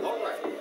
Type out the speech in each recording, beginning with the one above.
All right.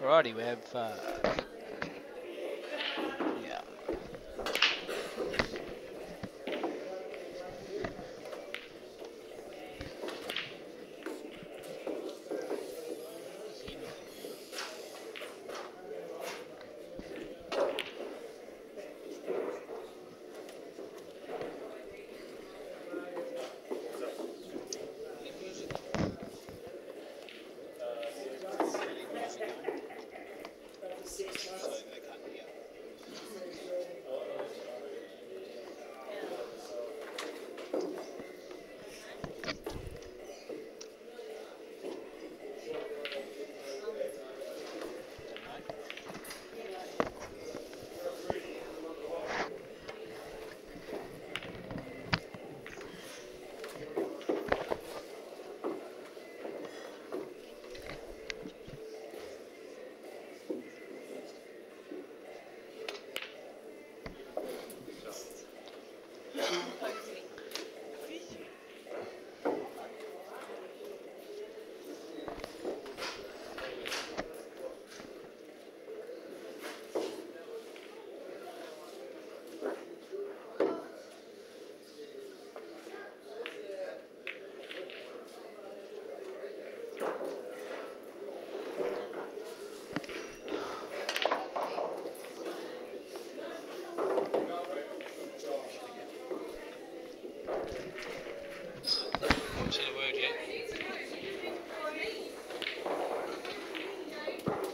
Alrighty, we have yeah.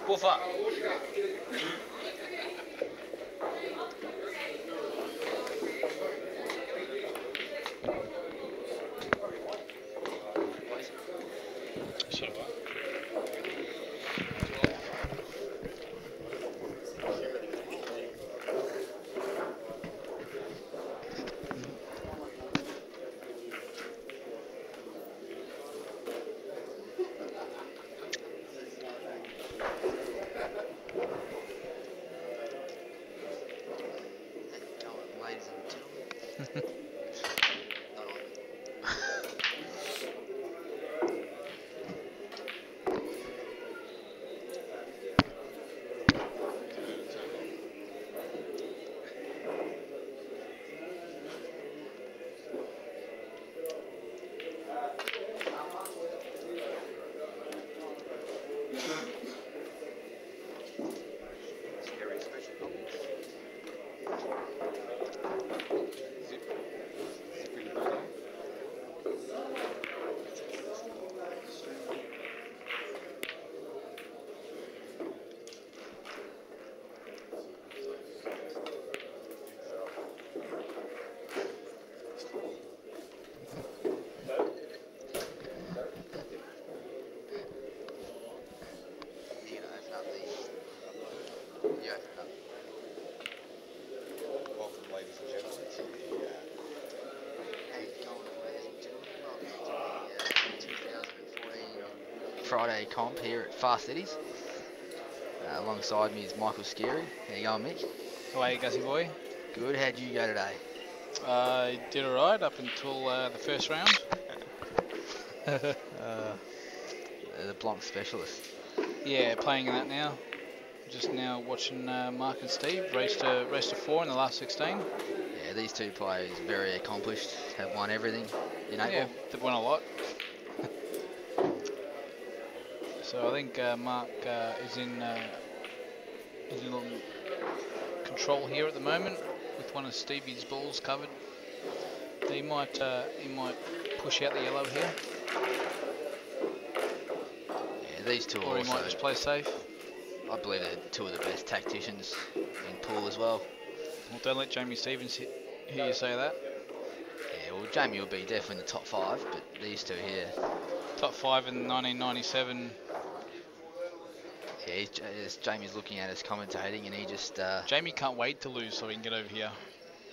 Woofer. Friday comp here at Fast Eddie's. Alongside me is Michael Scary. How you going, Mick? How are you, Gussie boy? Good. How'd you go today? I did alright up until the first round. The Blanc specialist. Yeah, playing in that now. Just now watching Marc and Steve race to 4 in the last 16. Yeah, these two players very accomplished, have won everything in April. Yeah, they've won a lot. So I think Marc is in control here at the moment with one of Stevie's balls covered. He might push out the yellow here. Yeah, these two or are he might just play safe. I believe they're two of the best tacticians in pool as well. Well, don't let Jamie Stevens hear you say that. Yeah, well, Jamie will be definitely in the top 5, but these two here. Top 5 in 1997. Yeah, Jamie's looking at us commentating, and he just... Jamie can't wait to lose so he can get over here.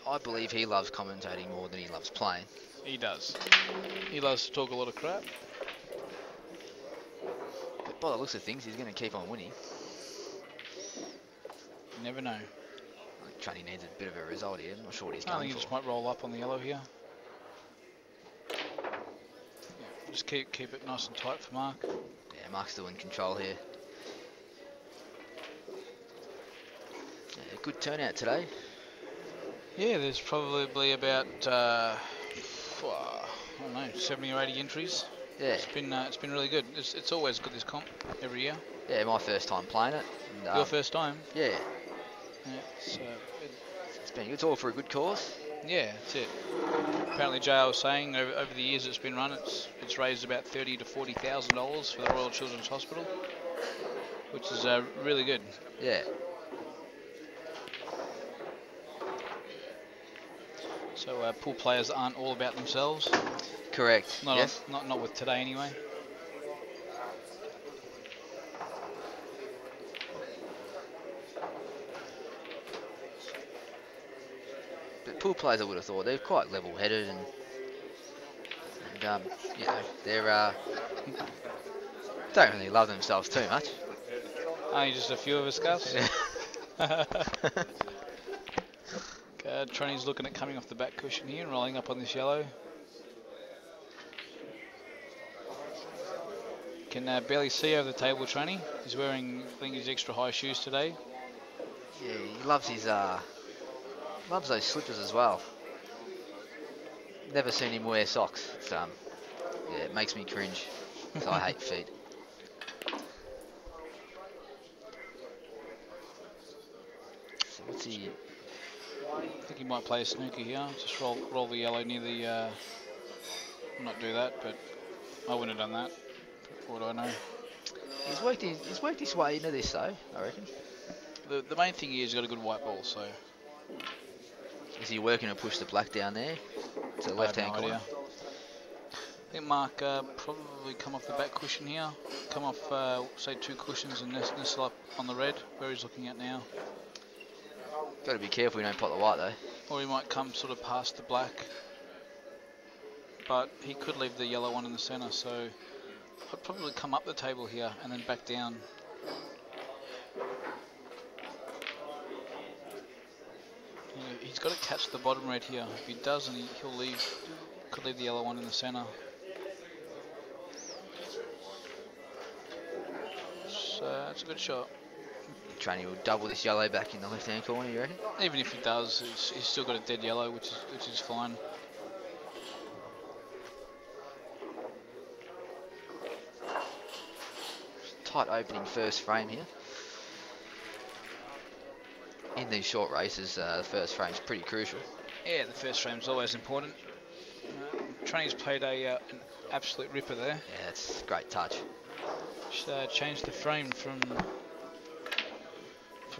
I believe he loves commentating more than he loves playing. He does. He loves to talk a lot of crap. But by the looks of things, he's going to keep on winning. You never know. I think Tranny needs a bit of a result here. I'm not sure what he's I going think for. he just might roll up on the yellow here. Yeah, just keep it nice and tight for Marc. Yeah, Marc's still in control here. Yeah, good turnout today. Yeah, there's probably about I don't know, 70 or 80 entries. Yeah. It's been really good. It's always good, this comp, every year. Yeah, my first time playing it. And, Your first time? Yeah. Yeah, It's been it's all for a good cause. yeah, that's it. Apparently, JL was saying over the years it's been run, it's raised about $30,000 to $40,000 for the Royal Children's Hospital, which is really good. Yeah. So pool players aren't all about themselves. Correct. Not Yes. not with today anyway. But pool players, I would have thought they're quite level-headed and you know, they're don't really love themselves too much. Only just a few of us, Gus. Yeah. Tranny's looking at coming off the back cushion here and rolling up on this yellow. Can barely see over the table, Tranny. He's wearing, I think, his extra high shoes today. Yeah, he loves his loves those slippers as well. Never seen him wear socks. It's, yeah, it makes me cringe. So I hate feet. So what's he? I think he might play a snooker here. Just roll the yellow near the. Not do that, but I wouldn't have done that. What do I know? He's worked his way into this though, I reckon. The main thing is he's got a good white ball, so. Is he working to push the black down there to the left-hand corner? I think Marc probably come off the back cushion here. Come off, say, 2 cushions and nestle up on the red, where he's looking at now. Got to be careful we don't pot the white though. Or he might come sort of past the black. But he could leave the yellow one in the centre, so I'd probably come up the table here and then back down. He's got to catch the bottom red here. If he does, and could leave the yellow one in the centre. So that's a good shot. Tranny will double this yellow back in the left-hand corner, you reckon? Even if he does, he's still got a dead yellow, which is fine. Tight opening first frame here. In these short races, the first frame is pretty crucial. Yeah, the first frame's always important. Tranny's played an absolute ripper there. Yeah, that's a great touch. Just changed the frame from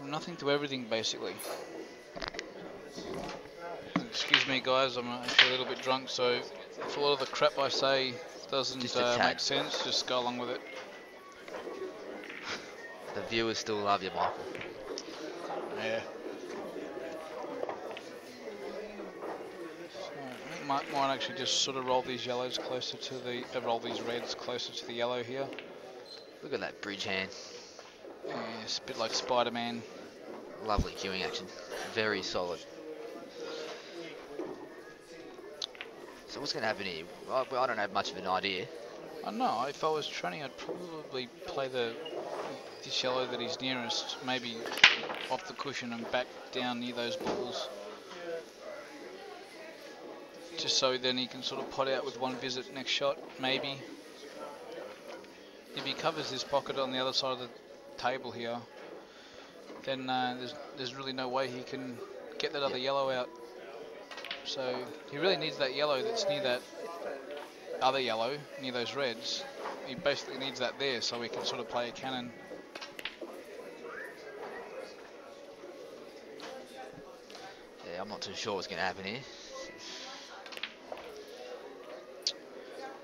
nothing to everything, basically. Excuse me, guys, I'm actually a little bit drunk, so if a lot of the crap I say doesn't make sense, just go along with it. The viewers still love you, Michael. Yeah. So I think Marc might actually just sort of roll these yellows closer to the, roll these reds closer to the yellow here. Look at that bridge hand. Yeah, it's a bit like Spider-Man. Lovely queuing action. Very solid. So what's going to happen here? I don't have much of an idea. I don't know. If I was Tranny, I'd probably play this yellow that he's nearest, maybe off the cushion and back down near those balls. Just so then he can sort of pot out with one visit next shot, maybe. If he covers this pocket on the other side of the table here, then there's really no way he can get that other yellow out. So he really needs that yellow that's near that other yellow, near those reds. He basically needs that there so he can sort of play a cannon. Yeah, I'm not too sure what's going to happen here.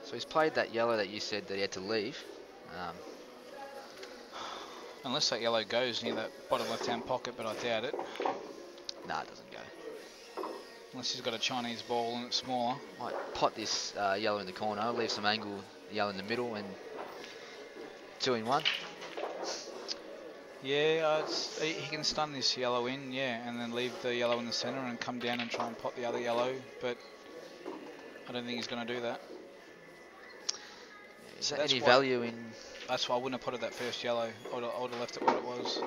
So he's played that yellow that you said that he had to leave. Unless that yellow goes near that bottom left-hand pocket, but I doubt it. Nah, it doesn't go. Unless he's got a Chinese ball and it's smaller. Might pot this yellow in the corner, leave some angle, yellow in the middle, and 2 in 1. Yeah, he can stun this yellow in, yeah, and then leave the yellow in the centre and come down and try and pot the other yellow, but I don't think he's going to do that. Is there any value in... That's why I wouldn't have potted that first yellow. I would have left it where it was.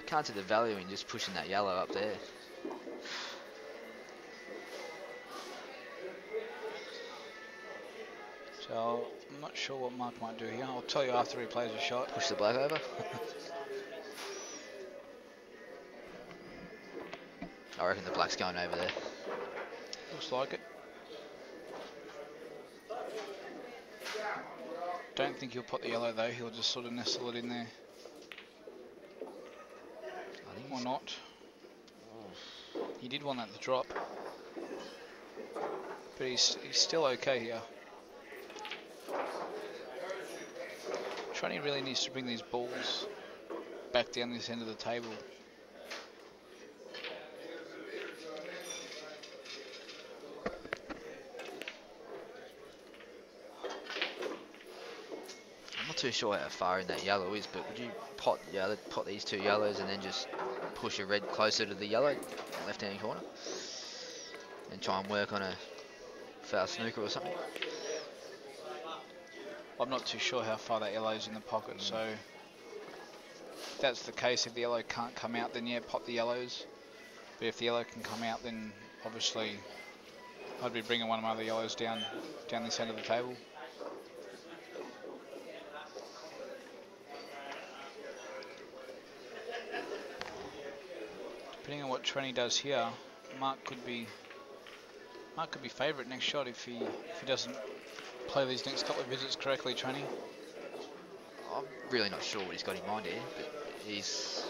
I can't see the value in just pushing that yellow up there. So I'm not sure what Mark might do here. I'll tell you after he plays a shot. Push the black over. I reckon the black's going over there. Looks like it. Don't think he'll put the yellow though. He'll just sort of nestle it in there. I think Or not. He did want that to drop. But he's still okay here. Tranny really needs to bring these balls back down this end of the table. I'm not too sure how far in that yellow is, but would you pot these two yellows and then just push a red closer to the yellow, left-hand corner, and try and work on a foul snooker or something? I'm not too sure how far that yellow is in the pocket, so if that's the case, if the yellow can't come out, then yeah, pop the yellows. But if the yellow can come out, then obviously I'd be bringing one of my other yellows down this end of the table. Depending on what Tranny does here, Marc could be favourite next shot if he doesn't play these next couple of visits correctly, Tranny. I'm really not sure what he's got in mind here, but he's...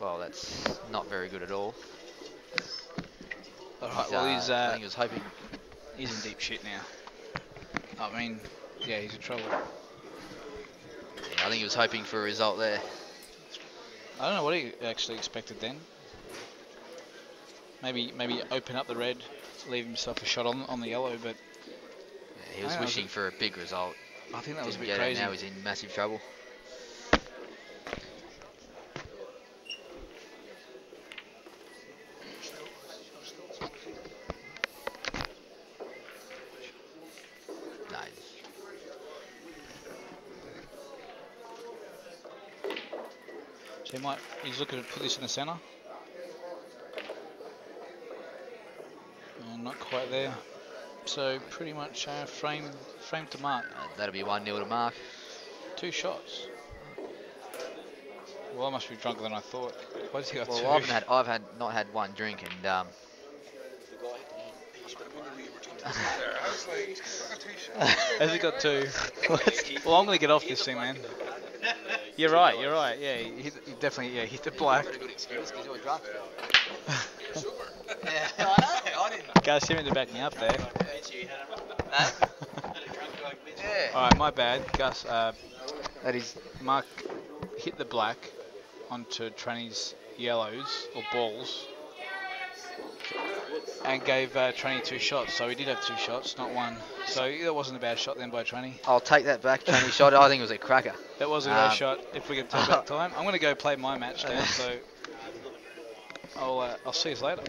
Well, that's not very good at all. Alright, well I think he was hoping... He's in deep shit now. I mean, yeah, he's in trouble. Yeah, I think he was hoping for a result there. I don't know what he actually expected then. Maybe open up the red, leave himself a shot on the yellow, but Yeah, he was wishing for a big result. I think that was a Didn't bit get crazy. it, now he's in massive trouble. So he's looking to put this in the centre. Not quite there. So pretty much frame to Marc. That'll be 1-0 to Marc. 2 shots. Well, I must be drunker than I thought. Why does he got 2? Well, I've not had one drink, and has he got 2? Well, I'm gonna get off this thing, man. You're right. Yeah, he definitely hit the black. Yeah, I know. I didn't. Gus, you meant to back me up there. Yeah. All right, my bad, Gus. that is Marc hit the black onto Tranny's yellows or balls, and gave Tranny 2 shots. So he did have 2 shots, not 1. So that wasn't a bad shot then by Tranny. I'll take that back. Tranny shot. I think it was a cracker. That was a great shot. If we can turn back time, I'm going to go play my match now. So I'll see you later.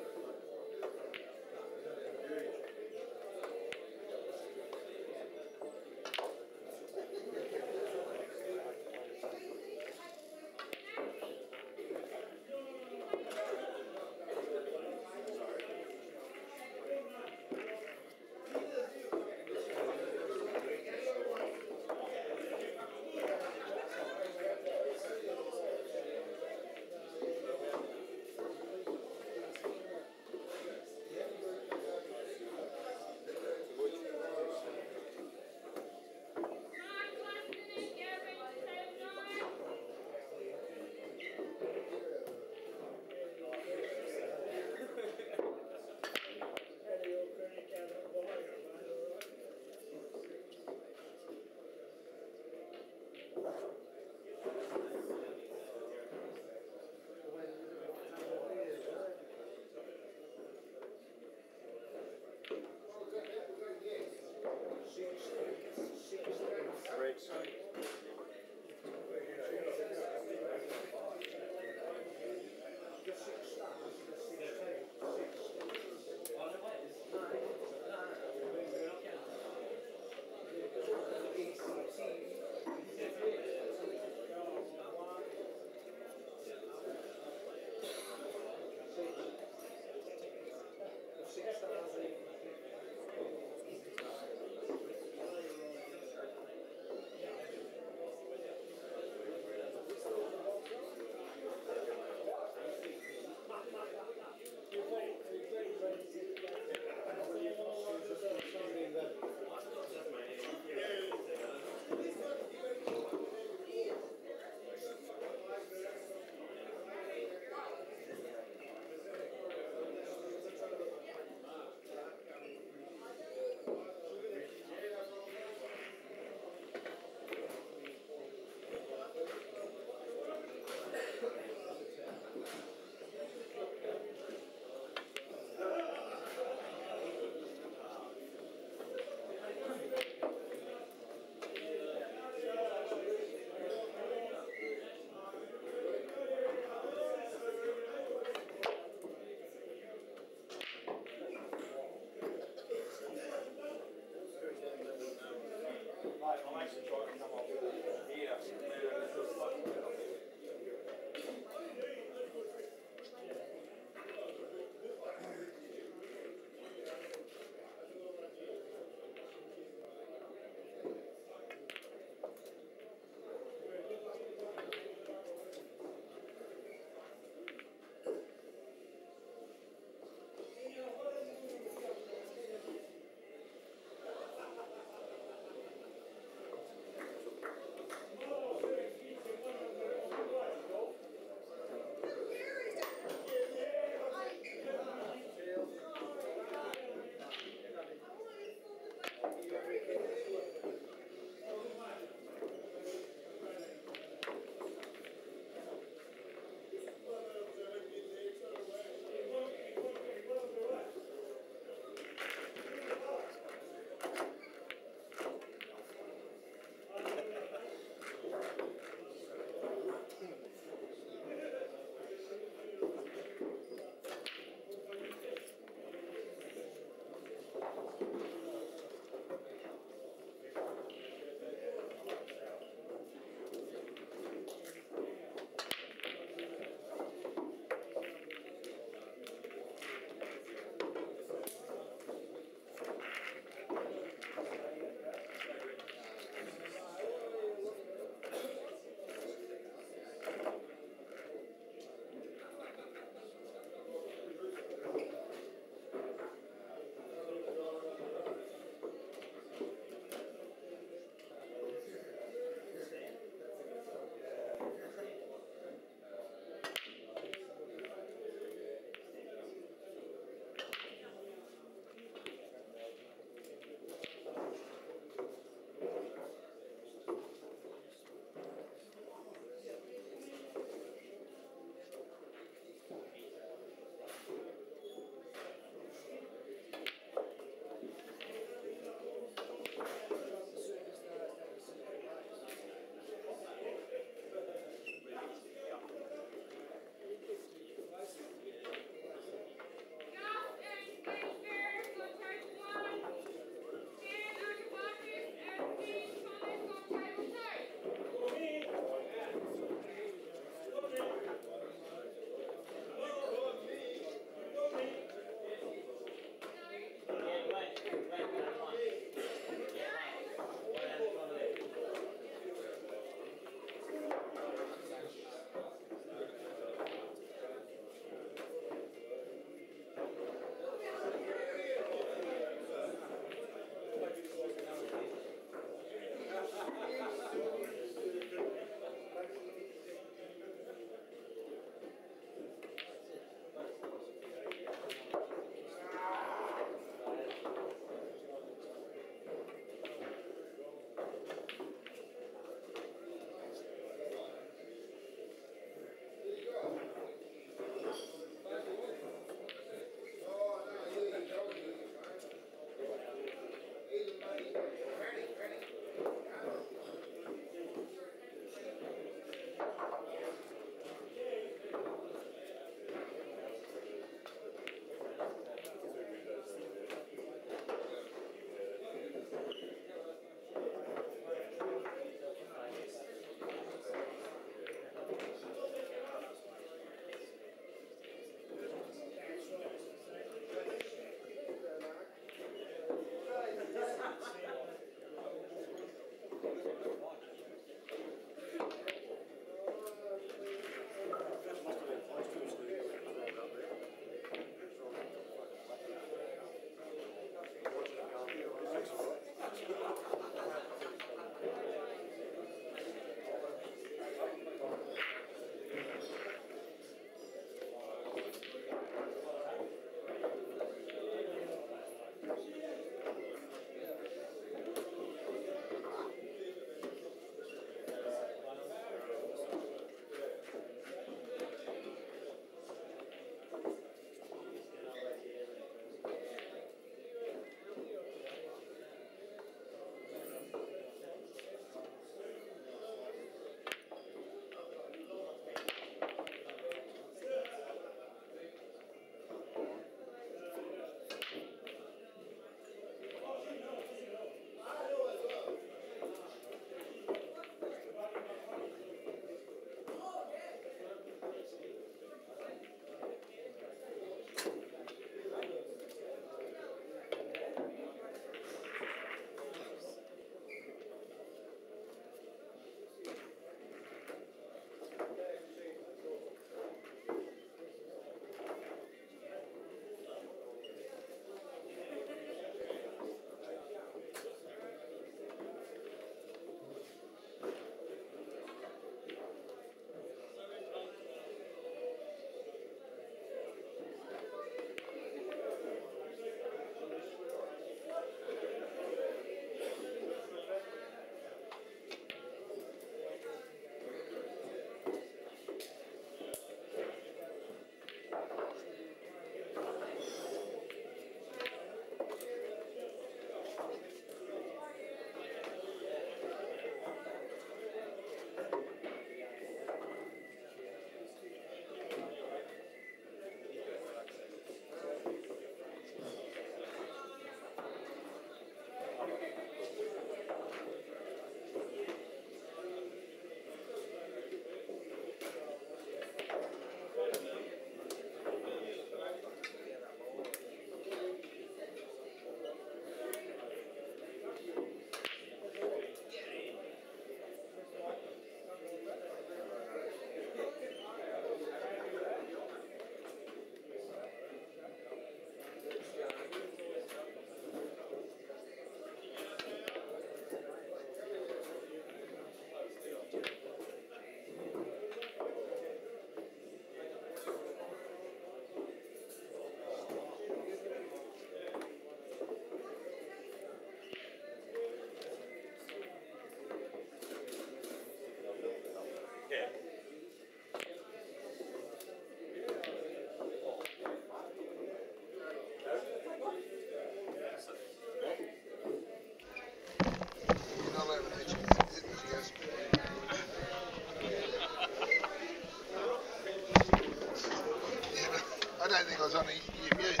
I don't think I was on the mute.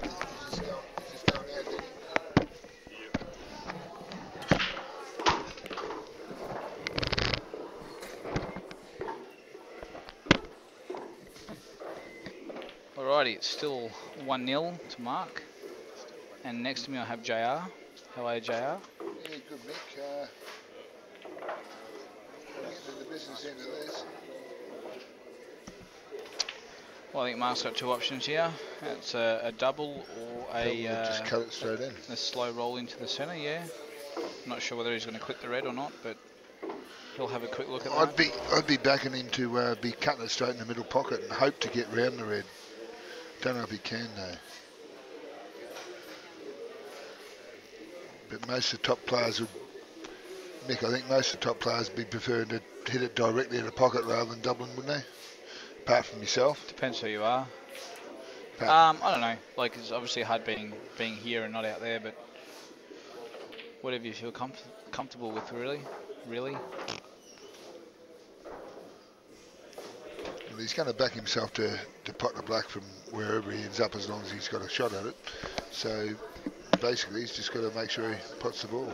He's just going out there. Alrighty, it's still 1-0 to Mark. And next to me I have JR. How are you, JR? Yeah, good, Mick. Getting to the business end of this. Well, I think Mark's got two options here. It's a double or Just cut it straight in. a slow roll into the centre, yeah. I'm not sure whether he's going to clip the red or not, but he'll have a quick look at that. I'd be backing him to be cutting it straight in the middle pocket and hope to get round the red. Don't know if he can though. But most of the top players would, Mick, I think most of the top players would be preferring to hit it directly in the pocket rather than doubling, wouldn't they? Apart from yourself. Depends who you are. I don't know. Like, it's obviously hard being here and not out there, but whatever you feel comfortable with, really. Well, he's going to back himself to pot the black from wherever he ends up as long as he's got a shot at it. So basically he's just got to make sure he pots the ball.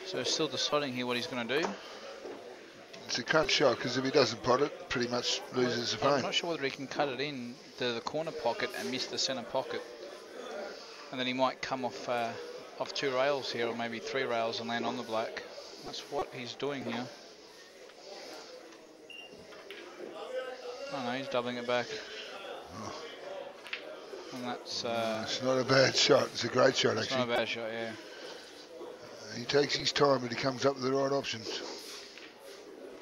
So still deciding here what he's going to do. It's a cut shot because if he doesn't pot it, pretty much loses the frame. I'm not sure whether he can cut it in the corner pocket and miss the centre pocket, and then he might come off two rails here, or maybe three rails, and land on the black. That's what he's doing here. Oh no, he's doubling it back. Oh. And that's... it's not a bad shot. It's a great shot, actually. It's not a bad shot, yeah. He takes his time, but he comes up with the right options.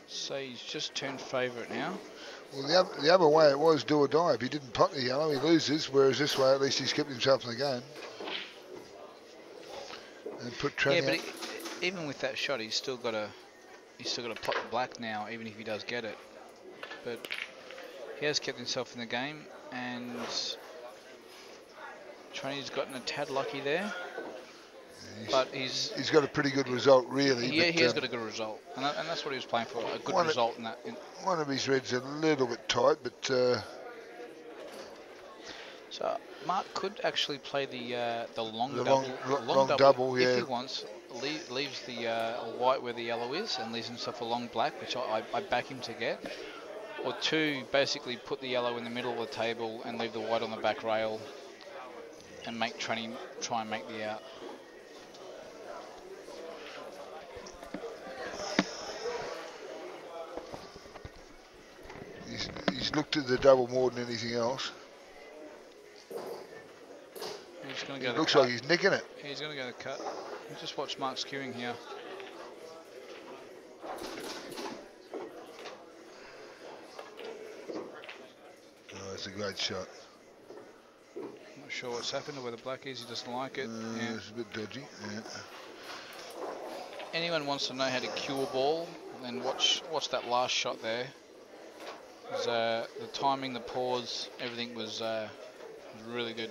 So he's just turned favourite now. Well, the other way it was do or die. If he didn't pot the yellow, he loses. Whereas this way, at least he's kept himself in the game. And put Tranny. Yeah, but even with that shot, he's still got to pot the black now, even if he does get it. But he has kept himself in the game, and Tranny's gotten a tad lucky there. But he's got a pretty good result, really. Yeah, he has got a good result, and that's what he was playing for, a good result in that. One of his reds a little bit tight, but... So Marc could actually play the long double, yeah. If he wants, leaves the white where the yellow is and leaves himself a long black, which I back him to get. Or two, basically put the yellow in the middle of the table and leave the white on the back rail and make Tranny try and make the out. He's looked at the double more than anything else. He's going to go. Looks like he's nicking it. He's going to go the cut. Just watch Marc's queuing here. Oh, it's a great shot. Not sure what's happened or where the black is. He doesn't like it. Yeah. It's a bit dodgy. Yeah. Anyone wants to know how to cue a ball, then watch that last shot there. The timing, the pause, everything was really good.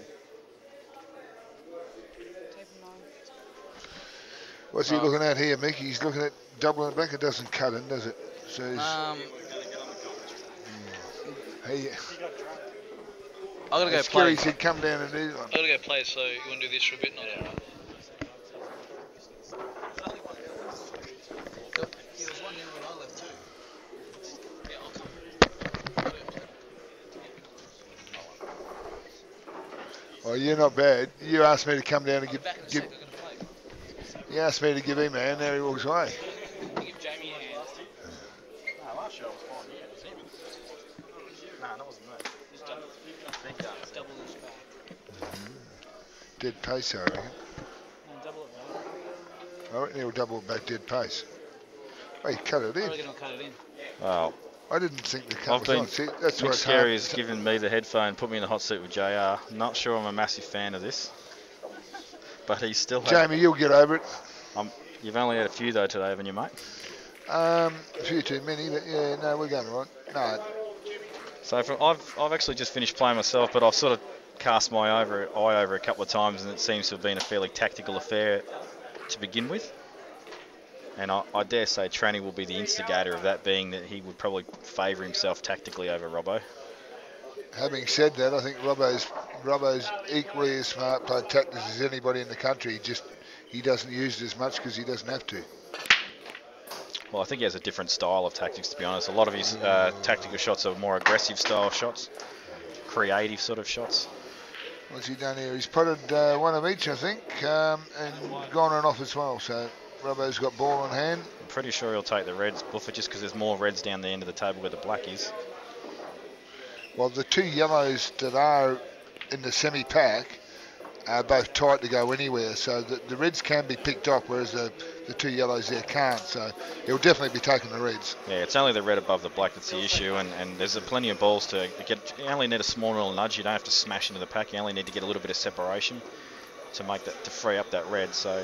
What's he looking at here, Mick? He's looking at doubling it back. It doesn't cut in, does it? So hey, I gotta go play. He said come down and do one. I gotta go play. So you want to do this for a bit? Yeah. Oh, you're not bad. You asked me to come down and give. You asked me to give him a hand. Now he walks away. Give Jamie a hand. No, last shot was fine. Yeah, it was even. Nah, that wasn't me. Double this back. Dead pace, I reckon. No, double it back. I reckon he'll double it back dead pace. Oh, he cut it in. I reckon he'll cut it in. Wow. I didn't think the cut was on. See, that's Mick why Scary has given me the headphone, put me in the hot seat with JR. Not sure I'm a massive fan of this, but he's still. Jamie, you'll get over it. You've only had a few though today, haven't you, mate? A few too many, but yeah, no, we're going right. No, So I've actually just finished playing myself, but I've sort of cast my eye over a couple of times, and it seems to have been a fairly tactical affair to begin with. And I dare say Tranny will be the instigator of that, being that he would probably favour himself tactically over Robbo. Having said that, I think Robbo's equally as smart playing tactics as anybody in the country. Just he doesn't use it as much because he doesn't have to. Well, I think he has a different style of tactics, to be honest. A lot of his tactical shots are more aggressive style shots, creative sort of shots. What's he done here? He's potted one of each, I think, and gone and off as well. So Robbo's got ball on hand. I'm pretty sure he'll take the reds, Buffer, just because there's more reds down the end of the table where the black is. Well, the two yellows that are in the semi-pack are both tight to go anywhere. So the reds can be picked up, whereas the two yellows there can't. So he'll definitely be taking the reds. Yeah, it's only the red above the black that's the issue, and there's plenty of balls to get. You only need a small little nudge. You don't have to smash into the pack. You only need to get a little bit of separation to make that, to free up that red. So.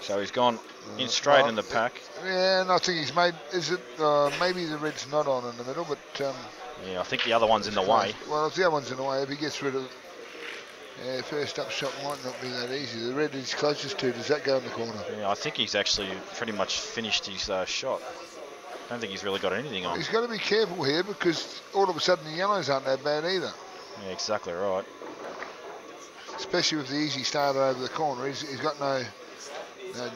So he's gone in straight in the pack. Yeah, and I think he's made. Is it maybe the red's not on in the middle, but yeah, I think the other one's in the way. Well, if the other one's in the way, if he gets rid of, first up shot might not be that easy. The red he's closest to, does that go in the corner? Yeah, I think he's actually pretty much finished his shot. I don't think he's really got anything on. He's got to be careful here because all of a sudden the yellows aren't that bad either. Yeah, exactly right. Especially with the easy starter over the corner, he's got no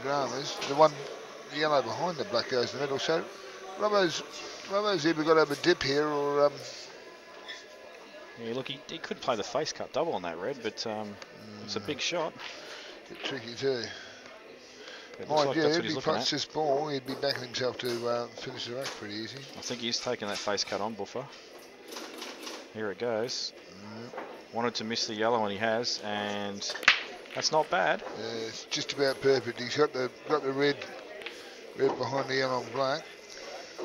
dramas. The yellow behind the black goes in the middle. So Robbo's either got to have a dip here or. Yeah, look, he could play the face cut double on that red, but it's a big shot. A bit tricky too. Mind you, if he puts this ball, he'd be backing himself to finish the race pretty easy. I think he's taking that face cut on, Buffer. Here it goes. Wanted to miss the yellow, and he has, and that's not bad. Yeah, it's just about perfect. He's got the red behind the yellow and black.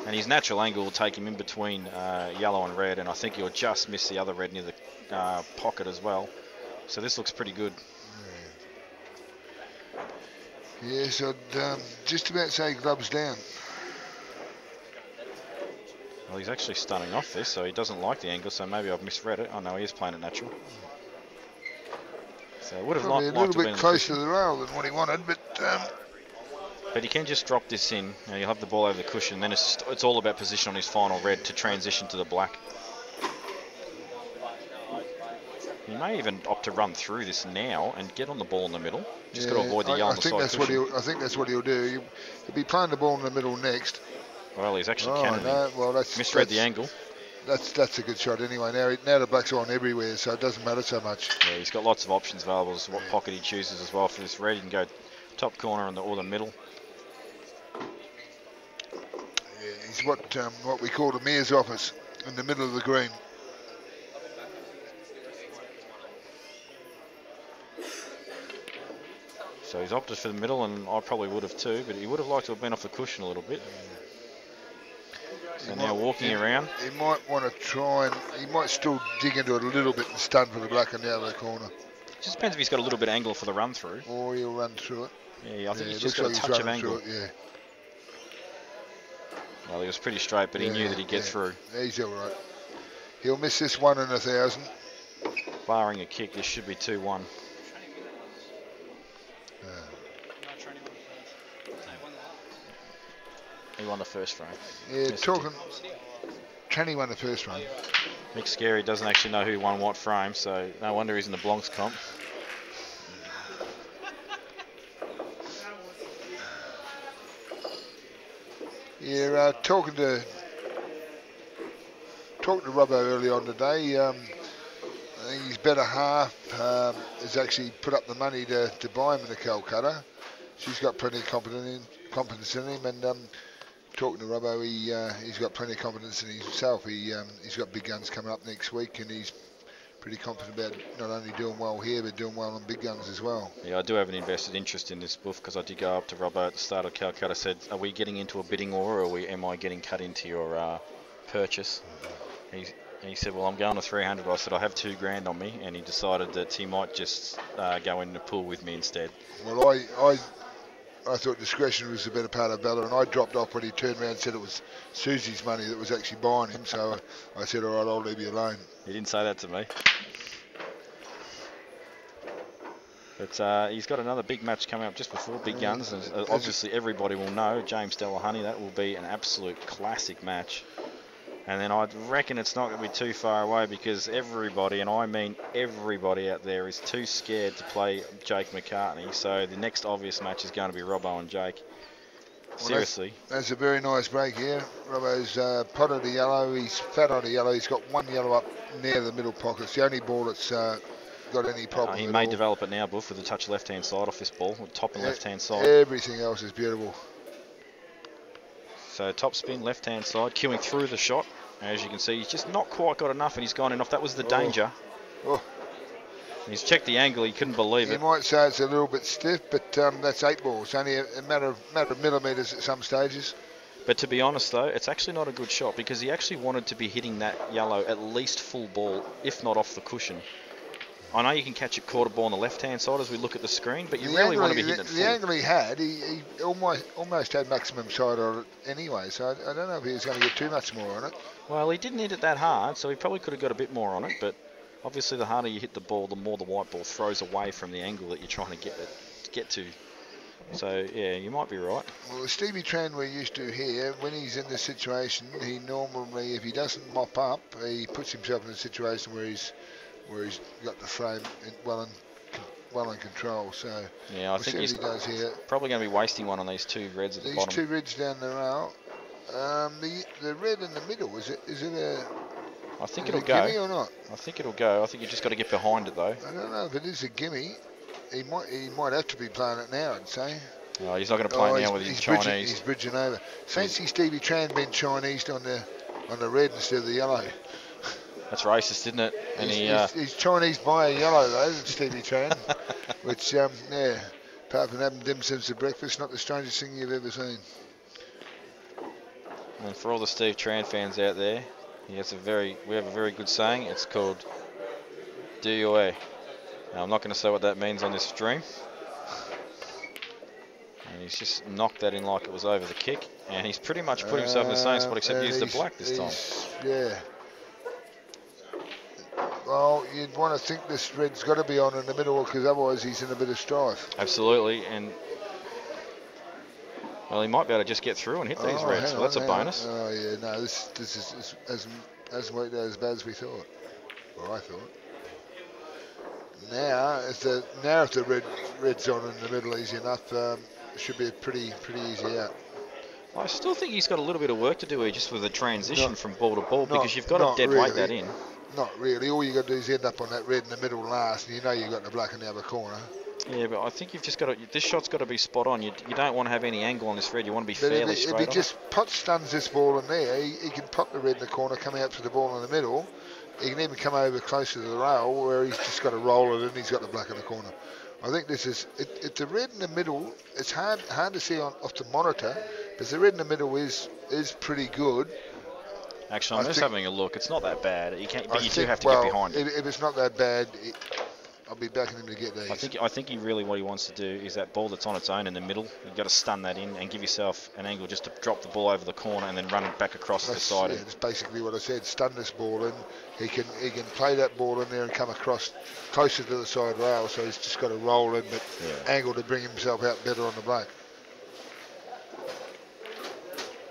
And his natural angle will take him in between yellow and red, and I think he'll just miss the other red near the pocket as well. So this looks pretty good. Yes, I'd just about say gloves down. Well, he's actually stunning off this, so he doesn't like the angle, so maybe I've misread it. Oh no, he is playing it natural. So I would have liked a little bit closer to the rail than what he wanted, but he can just drop this in. You know, you'll have the ball over the cushion, then it's all about position on his final red to transition to the black. He may even opt to run through this now and get on the ball in the middle. Just got to avoid the yellow on the side cushion. I think that's what he'll do. He'll be playing the ball in the middle next. Well, he's actually cannoning. No, well, misread the angle. That's a good shot anyway. Now the black's on everywhere, so it doesn't matter so much. Yeah, he's got lots of options available as to what pocket he chooses as well for this red. He can go top corner or the middle. Yeah, he's what we call the mayor's office in the middle of the green. So he's opted for the middle, and I probably would have too, but he would have liked to have been off the cushion a little bit. So now walking around. He might want to try and he might still dig into it a little bit and stun for the black on the other corner. Just depends if he's got a little bit of angle for the run through. Or he'll run through it. Yeah, I think he's just got a touch of angle. Yeah. Well, he was pretty straight, but he knew that he'd get through. He's all right. He'll miss this 1 in 1,000. Barring a kick, this should be 2-1. He won the first frame. Yeah, yes, Tranny won the first frame. Mick Scary doesn't actually know who won what frame, so no wonder he's in the Blancs comp. Yeah, talking to Robbo early on today. I think his better half has actually put up the money to buy him in a Calcutta. She's got plenty of confidence in him, and talking to Robbo, he's got plenty of confidence in himself. He's got big guns coming up next week, and he's pretty confident about not only doing well here, but doing well on big guns as well. Yeah, I do have an invested interest in this boof because I did go up to Robbo at the start of Calcutta. Said, "Are we getting into a bidding war, or am I getting cut into your purchase?" He said, "Well, I'm going to 300." I said, "I have $2,000 on me," and he decided that he might just go in the pool with me instead. Well, I thought discretion was the better part of valor, and I dropped off when he turned around and said it was Susie's money that was actually buying him. So I said, "All right, I'll leave you alone." He didn't say that to me. But he's got another big match coming up just before Big Guns. And obviously, everybody will know James Delahunty. That will be an absolute classic match. And then I reckon it's not going to be too far away because everybody, and I mean everybody out there, is too scared to play Jake McCartney. So the next obvious match is going to be Robbo and Jake. Seriously. Well, that's a very nice break here. Robbo's pot on the yellow. He's fat on the yellow. He's got one yellow up near the middle pocket. It's the only ball that's got any problem. He may develop it now, Buff, with a touch left-hand side off this ball, top and left-hand side. Everything else is beautiful. So top spin, left-hand side, queuing through the shot. As you can see, he's just not quite got enough, and he's gone enough. That was the danger. Oh. He's checked the angle. He couldn't believe it. You might say it's a little bit stiff, but that's 8 balls. Only a matter of millimetres at some stages. But to be honest, though, it's actually not a good shot because he actually wanted to be hitting that yellow at least full ball, if not off the cushion. I know you can catch it quarter ball on the left-hand side as we look at the screen, but you really want to be hitting it full. The angle he had, he almost had maximum side on it anyway, so I don't know if he was going to get too much more on it. Well, he didn't hit it that hard, so he probably could have got a bit more on it, but obviously the harder you hit the ball, the more the white ball throws away from the angle that you're trying to get to. So, yeah, you might be right. Well, the Stevie Tran we're used to here, when he's in this situation, he normally, if he doesn't mop up, he puts himself in a situation where he's got the frame well in control. So yeah, I think he's does here. Probably going to be wasting one on these 2 reds at the bottom. These 2 reds down the rail. The red in the middle, is it a? I think it'll go. Gimme or not? I think it'll go. I think you just got to get behind it though. I don't know if it is a gimme. He might have to be playing it now, I'd say. No, he's not going to play now with his Chinese. He's bridging over. Fancy Stevie Tran being Chinese on the red instead of the yellow. That's racist, isn't it? And he's Chinese by a yellow though, Stevie Tran. Which, apart from having dim sums for breakfast, not the strangest thing you've ever seen. And for all the Steve Tran fans out there, we have a very good saying. It's called DOA. Now, I'm not going to say what that means on this stream. And he's just knocked that in like it was over the kick. And he's pretty much put himself in the same spot except used the black this time. Yeah. Well, you'd want to think this red's got to be on in the middle because otherwise he's in a bit of strife. Absolutely. And well, he might be able to just get through and hit these reds. So that's a bonus. Oh, yeah. No, this hasn't worked out as bad as we thought. Or I thought. Now, if the red's on in the middle easy enough, it should be a pretty easy out. I still think he's got a little bit of work to do here just with the transition from ball to ball because you've got to dead weight that in. Not really. All you got to do is end up on that red in the middle last, and you know you've got the black in the other corner. Yeah, but I think you've just got to. This shot's got to be spot on. You don't want to have any angle on this red. You want to be fairly straight. If he just pot stuns this ball in there, he can pop the red in the corner, come out to the ball in the middle. He can even come over closer to the rail where he's just got to roll it in. He's got the black in the corner. I think this is it's the red in the middle. It's hard to see off the monitor, but the red in the middle is pretty good. Actually, I'm just having a look. It's not that bad. But you do have to get behind it. If it's not that bad, I'll be backing him to get these. I think he really what he wants to do is that ball that's on its own in the middle. You've got to stun that in and give yourself an angle just to drop the ball over the corner and then run it back across the side. Yeah, that's basically what I said. Stun this ball in. He can play that ball in there and come across closer to the side rail. So he's just got to roll in, but angle to bring himself out better on the black.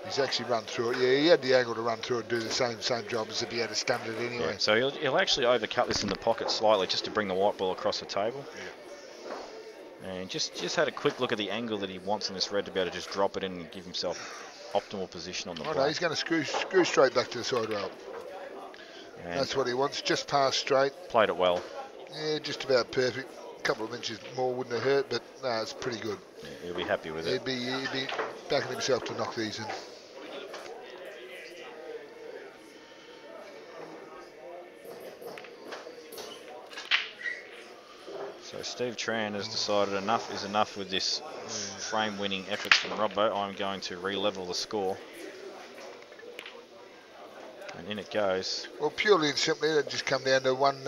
He's actually run through it. Yeah, he had the angle to run through it and do the same job as if he had stunned it anyway. Yeah, so he'll actually overcut this in the pocket slightly just to bring the white ball across the table. Yeah. And just had a quick look at the angle that he wants in this red to be able to just drop it in and give himself optimal position on the black. No, he's going to screw straight back to the side rail. And that's what he wants, just past straight. Played it well. Yeah, just about perfect. A couple of inches more wouldn't have hurt, but no, it's pretty good. Yeah, he'll be happy with it. He'd be backing himself to knock these in. So Steve Tran has decided enough is enough with this frame-winning efforts from Robbo. I'm going to re-level the score. And in it goes. Well, purely and simply, it just come down to one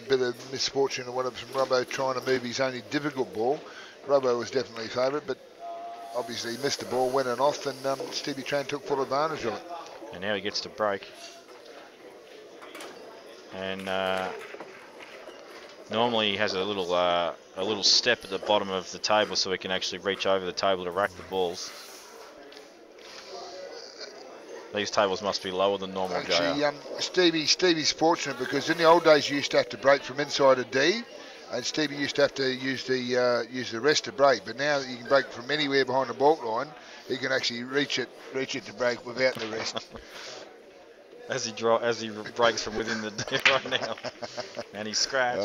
bit of misfortune or whatever from Robbo trying to move his only difficult ball. Robbo was definitely favourite, but obviously he missed the ball, went and off, and Stevie Tran took full advantage of it. And now he gets to break. And normally he has a little step at the bottom of the table so he can actually reach over the table to rack the balls. These tables must be lower than normal, Actually, JR. Stevie's fortunate because in the old days you used to have to break from inside a D, and Stevie used to have to use the rest to break. But now that you can break from anywhere behind the baulk line, he can actually reach it to break without the rest. As he breaks from within the D right now, and he's scratched.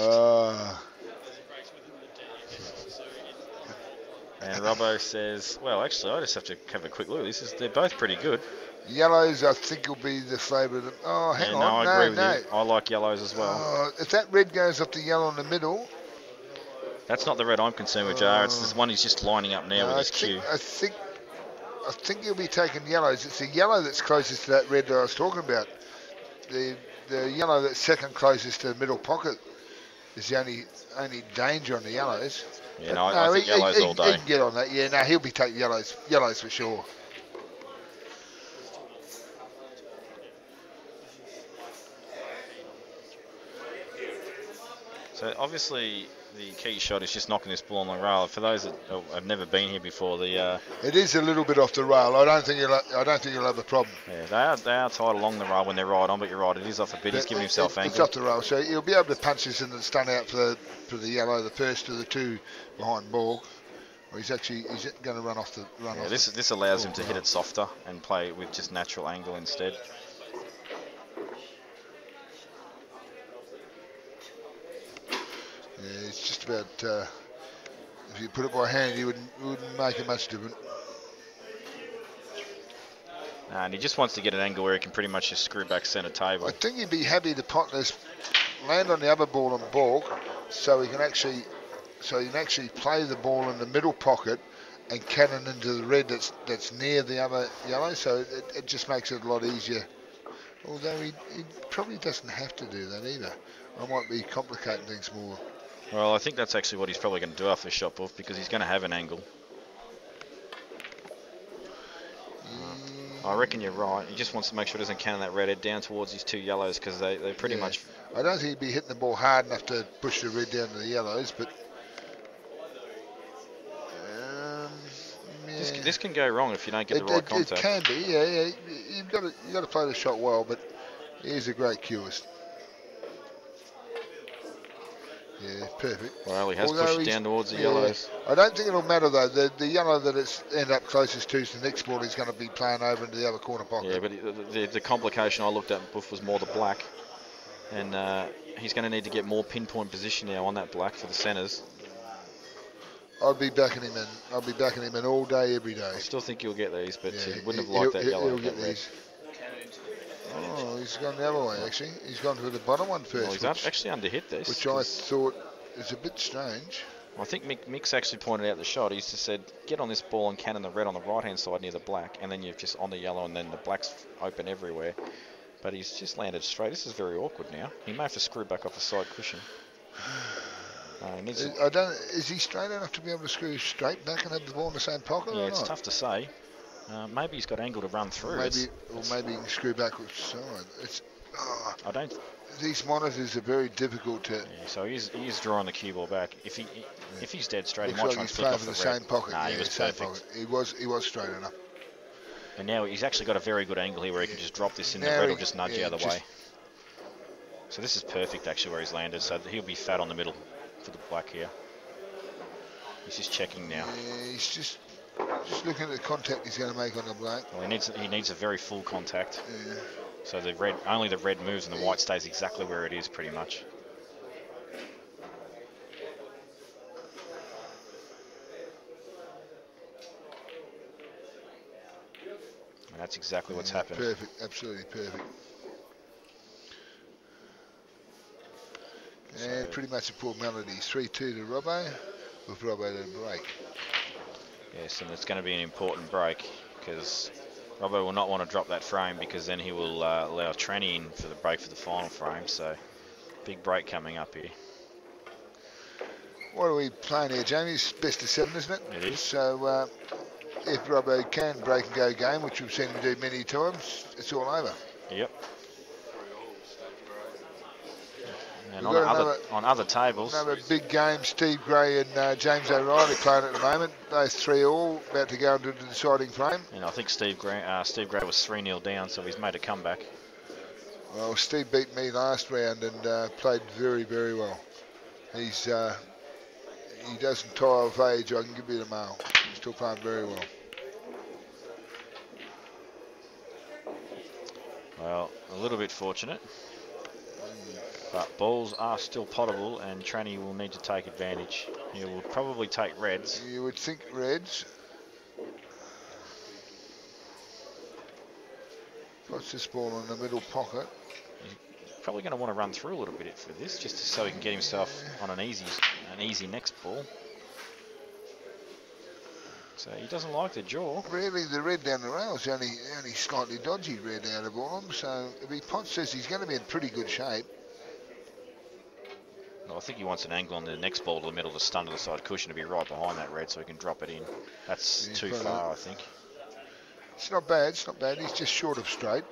And Robbo says, "Well, actually, I just have to have a quick look. They're both pretty good." Yellows, I think, will be the favourite. Oh, hang on. No, I agree with you. I like yellows as well. If that red goes up to yellow in the middle... That's not the red I'm concerned with, JR. It's this one he's just lining up now with his cue. I think he'll be taking yellows. It's the yellow that's closest to that red that I was talking about. The yellow that's second closest to the middle pocket is the only danger on the yellows. Yeah, I think yellows all day. He can get on that. Yeah, no, he'll be taking yellows for sure. So obviously the key shot is just knocking this ball on the rail. For those that have never been here before, it is a little bit off the rail. I don't think you'll have a problem. Yeah, they are tied along the rail when they're right on, but you're right, it is off a bit. He's giving himself angle. It's off the rail, so he'll be able to punch this in the stun out for the yellow, the first of the two behind ball. Or he's going to run off the run. Yeah, off this allows him to hit it softer and play with just natural angle instead. Yeah, it's just about, if you put it by hand, it wouldn't make it much different. And he just wants to get an angle where he can pretty much just screw back centre table. I think he'd be happy to pot this, land on the other ball and baulk, so he can actually play the ball in the middle pocket and cannon into the red that's near the other yellow, so it just makes it a lot easier. Although he probably doesn't have to do that either. I might be complicating things more. Well, I think that's actually what he's probably going to do after the shot off, because he's going to have an angle. I reckon you're right. He just wants to make sure he doesn't cannon that red head down towards his two yellows, because they pretty much... I don't think he'd be hitting the ball hard enough to push the red down to the yellows, but... This can go wrong if you don't get the right contact. It can be, yeah. You've got to play the shot well, but he's a great cueist. Yeah, perfect. Well, he has pushed it down towards the yellows. I don't think it'll matter though. The yellow that it's end up closest to is the next ball he's going to be playing over into the other corner pocket. Yeah, but the complication I looked at in Buff was more the black, and he's going to need to get more pinpoint position now on that black for the centres. I'll be backing him in. I'll be backing him in all day, every day. I still think he'll get these, but he wouldn't have liked that yellow. He'll get these. Oh, he's gone the other way actually. He's gone to the bottom one first. Well, he's actually underhit this. Which I thought is a bit strange. I think Mick's actually pointed out the shot. He's just said, get on this ball and cannon the red on the right-hand side near the black, and then you're just on the yellow, and then the black's open everywhere. But he's just landed straight. This is very awkward now. He may have to screw back off the side cushion. Is he straight enough to be able to screw straight back and have the ball in the same pocket? Yeah, or it's not? Tough to say. Maybe he's got angle to run through. Maybe he can screw back with side. I don't. These monitors are very difficult to. Yeah, so he is drawing the cue ball back. If he's dead straight, Looks he might like try and he's flick playing off for the same pocket. Nah, yeah, he was same perfect. Pocket. He was straight enough. And now he's actually got a very good angle here where he can just drop this in. The red will just nudge out of the way. So this is perfect actually where he's landed. So he'll be fat on the middle for the black here. He's just checking now. Yeah, he's just looking at the contact he's going to make on the black. Well, he needs a very full contact. Yeah. So only the red moves and the white stays exactly where it is pretty much. And that's exactly what's happened. Perfect, absolutely perfect. And pretty much a poor melody. 3-2 to Robbo, with Robbo to break. Yes, and it's going to be an important break because Robbo will not want to drop that frame because then he will allow Tranny in for the break for the final frame. So big break coming up here. What are we playing here, Jamie? It's best of 7, isn't it? It is. So if Robbo can break and go game, which we've seen him do many times, it's all over. Yep. And We've on other tables, another big game. Steve Gray and James O'Reilly playing at the moment. Both 3-all, about to go into the deciding frame. and I think Steve Gray was 3-0 down, so he's made a comeback. Well, Steve beat me last round and played very, very well. He doesn't tire of age, I can give you the mail. He's still playing very well. Well, a little bit fortunate. But balls are still potable, and Tranny will need to take advantage. He will probably take reds. You would think reds. Puts this ball in the middle pocket. He's probably going to want to run through a little bit for this, just so he can get himself on an easy next ball. So he doesn't like the jaw. Really, the red down the rail is only slightly dodgy red out of all of them. So if he pots this, he's going to be in pretty good shape. Well, I think he wants an angle on the next ball to the middle of the stun to the side cushion to be right behind that red so he can drop it in. That's too far, I think. It's not bad, it's not bad. He's just short of straight.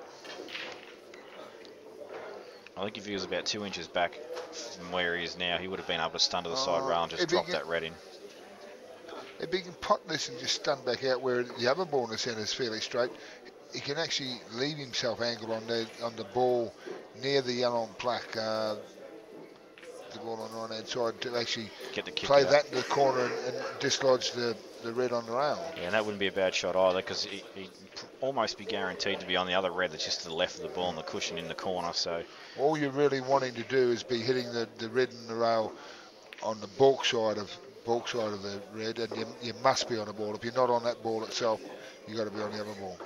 I think if he was about 2 inches back from where he is now, he would have been able to stun to the side rail and just drop that red in. If he can pot this and just stun back out where the other ball in the centre is fairly straight, he can actually leave himself angled on the ball near the yellow and black. The ball on the right hand side to actually play that in the corner and dislodge the red on the rail. Yeah, and that wouldn't be a bad shot either because he'd almost be guaranteed to be on the other red that's just to the left of the ball on the cushion in the corner. So all you're really wanting to do is be hitting the red in the rail on the balk side of the red, and you must be on the ball. If you're not on that ball itself, you've got to be on the other ball.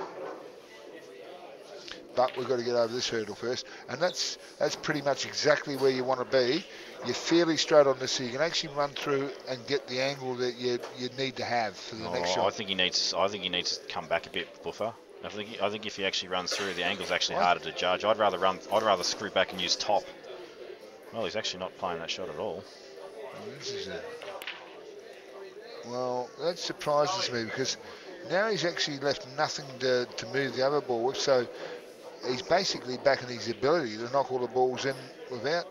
But we've got to get over this hurdle first, and that's pretty much exactly where you want to be. You're fairly straight on this, so you can actually run through and get the angle that you need to have for the next shot. I think he needs to come back a bit, Buffer. I think if he actually runs through, the angle's actually harder to judge. I'd rather screw back and use top. Well, he's actually not playing that shot at all. Well, that surprises me because now he's actually left nothing to move the other ball with, so he's basically backing his ability to knock all the balls in without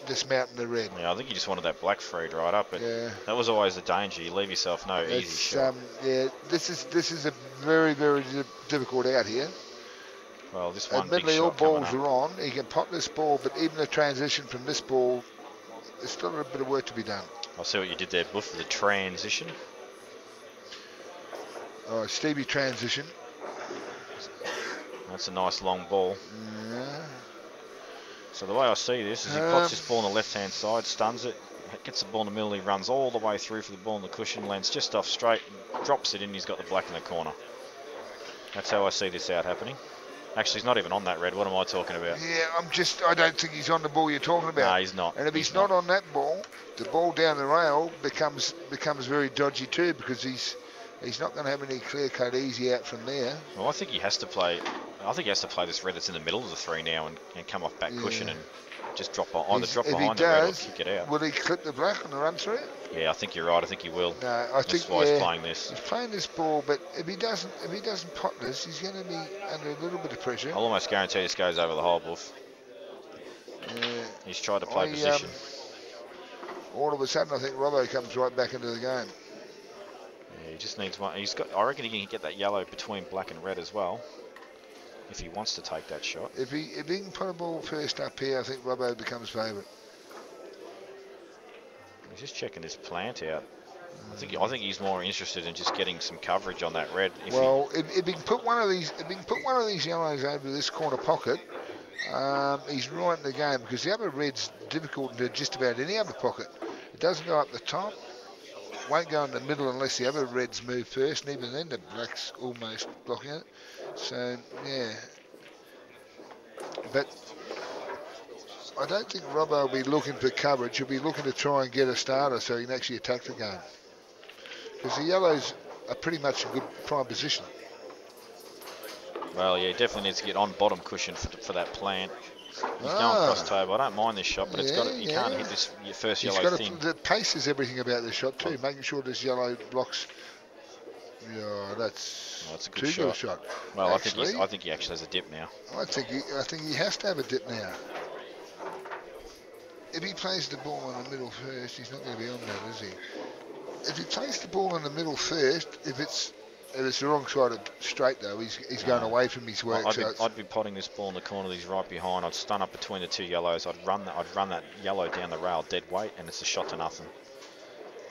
dismounting the red. Yeah, I think he just wanted that black freed right up, but that was always the danger. You leave yourself no easy shot. Yeah, this is a very, very difficult out here. Well, this one admittedly, big all shot balls are on. He can pop this ball, but even the transition from this ball, there's still a bit of work to be done. I see what you did there, Buff, for the transition. Oh, Stevie transition. That's a nice long ball. Yeah. So the way I see this is he pots this ball on the left-hand side, stuns it, gets the ball in the middle, he runs all the way through for the ball in the cushion, lands just off straight, drops it in, he's got the black in the corner. That's how I see this out happening. Actually, he's not even on that red. What am I talking about? Yeah, I don't think he's on the ball you're talking about. No, he's not. And if he's not on that ball, the ball down the rail becomes very dodgy too, because he's not going to have any clear-cut easy out from there. Well, I think he has to play this red that's in the middle of the three now and come off back cushion and just drop behind the red or kick it out. Will he clip the black on the run through? Yeah, I think you're right. I think he will. No, That's why he's playing this. He's playing this ball, but if he doesn't pot this, he's going to be under a little bit of pressure. I'll almost guarantee this goes over the hole, Buff. He's tried to play position. All of a sudden, I think Robbo comes right back into the game. Yeah, he just needs one. I reckon he can get that yellow between black and red as well, if he wants to take that shot. If he can put a ball first up here, I think Robbo becomes favourite. He's just checking his plant out. I think he's more interested in just getting some coverage on that red. If he can put one of these yellows over this corner pocket, he's right in the game, because the other red's difficult to just about any other pocket. It doesn't go up the top, won't go in the middle unless the other reds move first, and even then the black's almost blocking it. So yeah, but I don't think Robbo will be looking for coverage. He'll be looking to try and get a starter so he can actually attack the game. Because the yellows are pretty much in good prime position. Well, yeah, he definitely needs to get on bottom cushion for that plant. He's going cross table. I don't mind this shot, but it's got you can't hit this first yellow thing. The pace is everything about this shot too. Making sure this yellow blocks. Yeah, that's a good too shot. good a shot. Well, actually, I think he actually has a dip now. I think he has to have a dip now. If he plays the ball in the middle first, he's not going to be on that, is he? If he plays the ball in the middle first, if it's the wrong side of straight though, he's going away from his work. I'd be potting this ball in the corner that he's right behind. I'd stun up between the two yellows. I'd run that yellow down the rail dead weight, and it's a shot to nothing.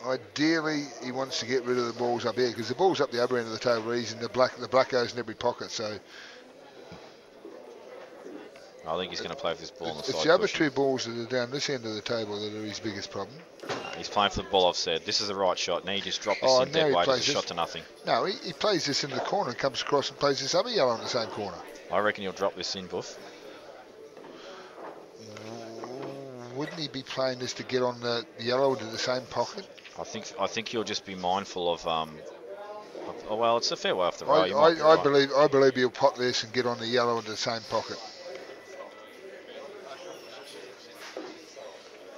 Ideally, he wants to get rid of the balls up here because the ball's up the other end of the table easy, and the black goes in every pocket. So I think he's going to play with this ball on the side. It's the other two balls that are down this end of the table that are his biggest problem. He's playing for the ball. I've said this is the right shot. Now you just drop this in dead weight. It's a shot to nothing. No, he plays this in the corner and comes across and plays this other yellow in the same corner. I reckon he'll drop this in, Buff. Wouldn't he be playing this to get on the yellow into the same pocket? I think he'll just be mindful of. Oh well, it's a fair way off the rail. I believe he'll pot this and get on the yellow into the same pocket.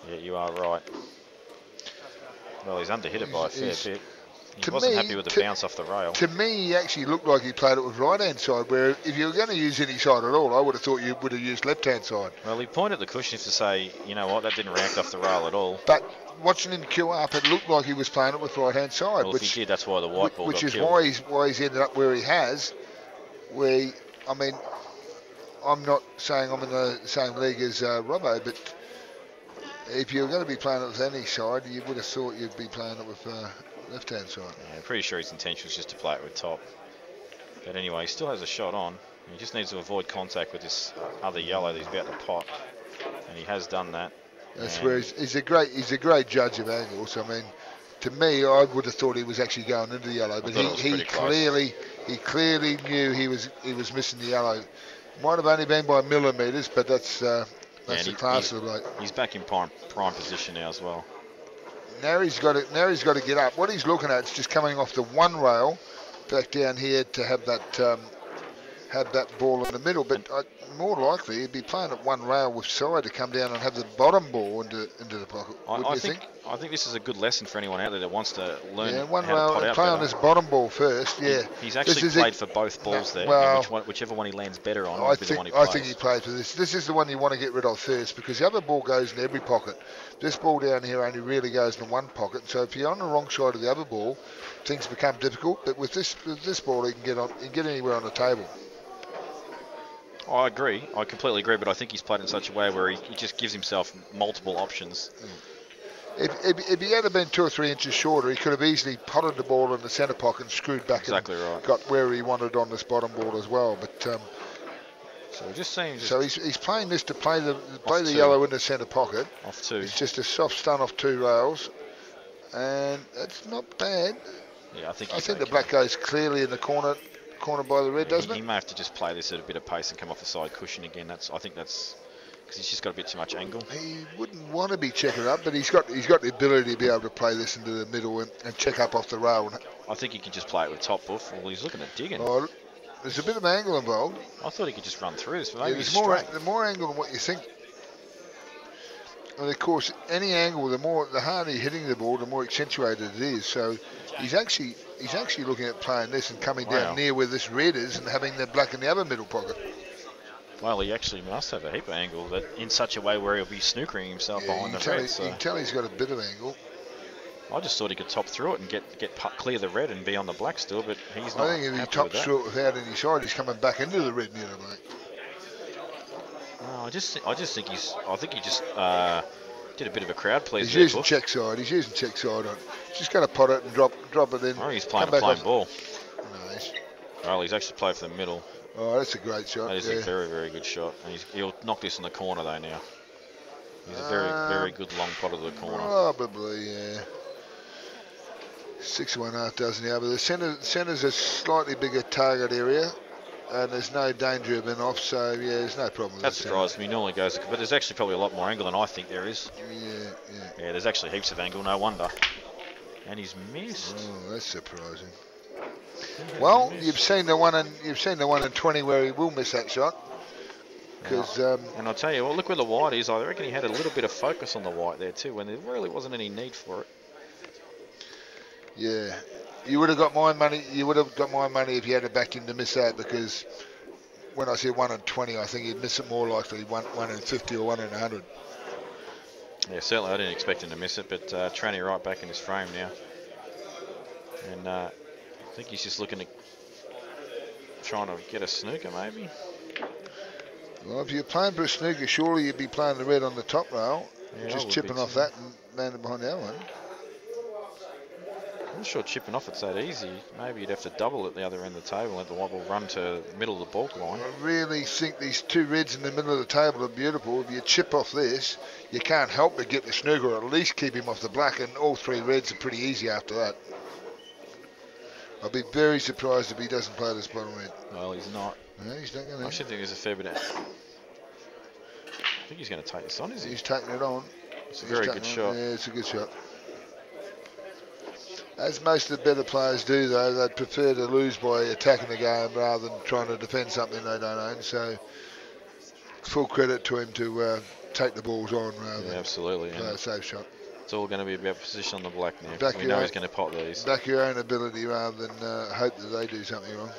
Yeah, you are right. Well, he's underhit it by a fair bit. He wasn't happy with the bounce off the rail. To me, he actually looked like he played it with right-hand side, where if you were going to use any side at all, I would have thought you would have used left-hand side. Well, he pointed at the cushion to say, you know what, that didn't react off the rail at all. But watching him queue up, it looked like he was playing it with right-hand side. Well, if he did, that's why the white ball got killed. Which is why he's ended up where he has. I mean, I'm not saying I'm in the same league as Robbo, but if you're going to be playing it with any side, you would have thought you'd be playing it with left-hand side. Yeah, I'm pretty sure his intention was just to play it with top. But anyway, he still has a shot on. He just needs to avoid contact with this other yellow that he's about to pot, and he has done that. That's where he's a great judge of angles. I mean, to me, I would have thought he was actually going into the yellow, but he clearly knew he was missing the yellow. Might have only been by millimetres, but that's the class of the bloke. He's back in prime position now as well. Now he's got to get up. What he's looking at is just coming off the one rail back down here to have that ball in the middle. But more likely he'd be playing at one rail with side to come down and have the bottom ball into the pocket. I think this is a good lesson for anyone out there that wants to learn how to one pot rail out and play on this bottom ball first. Yeah, he's actually played for both balls there. Well, and whichever one he lands better on will be the one he plays. I think he played for this. This is the one you want to get rid of first because the other ball goes in every pocket. This ball down here only really goes in one pocket. So if you're on the wrong side of the other ball, things become difficult. But with this ball, he can get anywhere on the table. I agree. I completely agree. But I think he's played in such a way where he just gives himself multiple options. If he had been 2 or 3 inches shorter, he could have easily potted the ball in the centre pocket and screwed back and got where he wanted on this bottom ball as well. But so it just seems. So he's playing this to play the yellow in the centre pocket. Off 2. It's just a soft stun off 2 rails, and it's not bad. Yeah, I think the black goes clearly in the corner by the red, doesn't it? He may have to just play this at a bit of pace and come off the side cushion again. I think that's because he's just got a bit too much angle. He wouldn't want to be checking up, but he's got the ability to be able to play this into the middle and check up off the rail. I think he can just play it with top buff. Well, he's looking at digging. Oh, there's a bit of angle involved. I thought he could just run through this, but maybe there's more angle than what you think. And of course, any angle, the harder you're hitting the ball, the more accentuated it is. So he's actually looking at playing this and coming down near where this red is and having the black in the other middle pocket. Well, he actually must have a heap of angle, but in such a way where he'll be snookering himself behind the red. You can tell he's got a bit of angle. I just thought he could top through it and clear the red and be on the black still, but he's not. I think if he tops through it without any side, he's coming back into the red near the black. No, I think he just did a bit of a crowd please. He's using check side. He's using check side on. He's just going to pot it and drop it in. Oh, he's playing a plain ball. Nice. Well, he's actually played for the middle. Oh, that's a great shot. That is a very, very good shot. And he'll knock this in the corner though now. He's a very, very good long pot of the corner. Probably, yeah. 6 1/2 dozen now, but the centre's a slightly bigger target area. and there's no danger of being off, so yeah, there's no problem with That that. surprised me. He normally goes, but there's actually probably a lot more angle than I think there is. Yeah. Yeah, there's actually heaps of angle, no wonder. And he's missed. Oh, that's surprising. Well, you've seen the one in 20 where he will miss that shot. Because and I'll tell you, well, look where the white is. I reckon he had a little bit of focus on the white there too, when there really wasn't any need for it. yeah, you would have got my money. You would have got my money if you had to back him to miss that, because when I said 1 in 20, I think he'd miss it more likely 1 in 50 or 1 in 100. Yeah, certainly I didn't expect him to miss it, but Tranny right back in his frame now. And I think he's just looking to trying to get a snooker maybe. Well, if you're playing for a snooker, surely you'd be playing the red on the top rail, Yeah, just chipping off that and landing behind the other one. I'm not sure chipping off it's that easy. Maybe you'd have to double at the other end of the table and let the white ball run to the middle of the balk line. I really think these two reds in the middle of the table are beautiful. If you chip off this, you can't help but get the snooker, or at least keep him off the black, and all three reds are pretty easy after that. I'll be very surprised if he doesn't play this bottom red. Well, he's not. No, he's not going I to. should think there's a fair bit of... I think he's going to take this on, is he? He's taking it on. It's a very good shot. Yeah, it's a good shot. As most of the better players do, though, they'd prefer to lose by attacking the game rather than trying to defend something they don't own. So, full credit to him to take the balls on rather than absolutely. play a safe shot. It's all going to be about position on the black now. Back We know he's going to pot these. Back your own ability rather than hope that they do something wrong.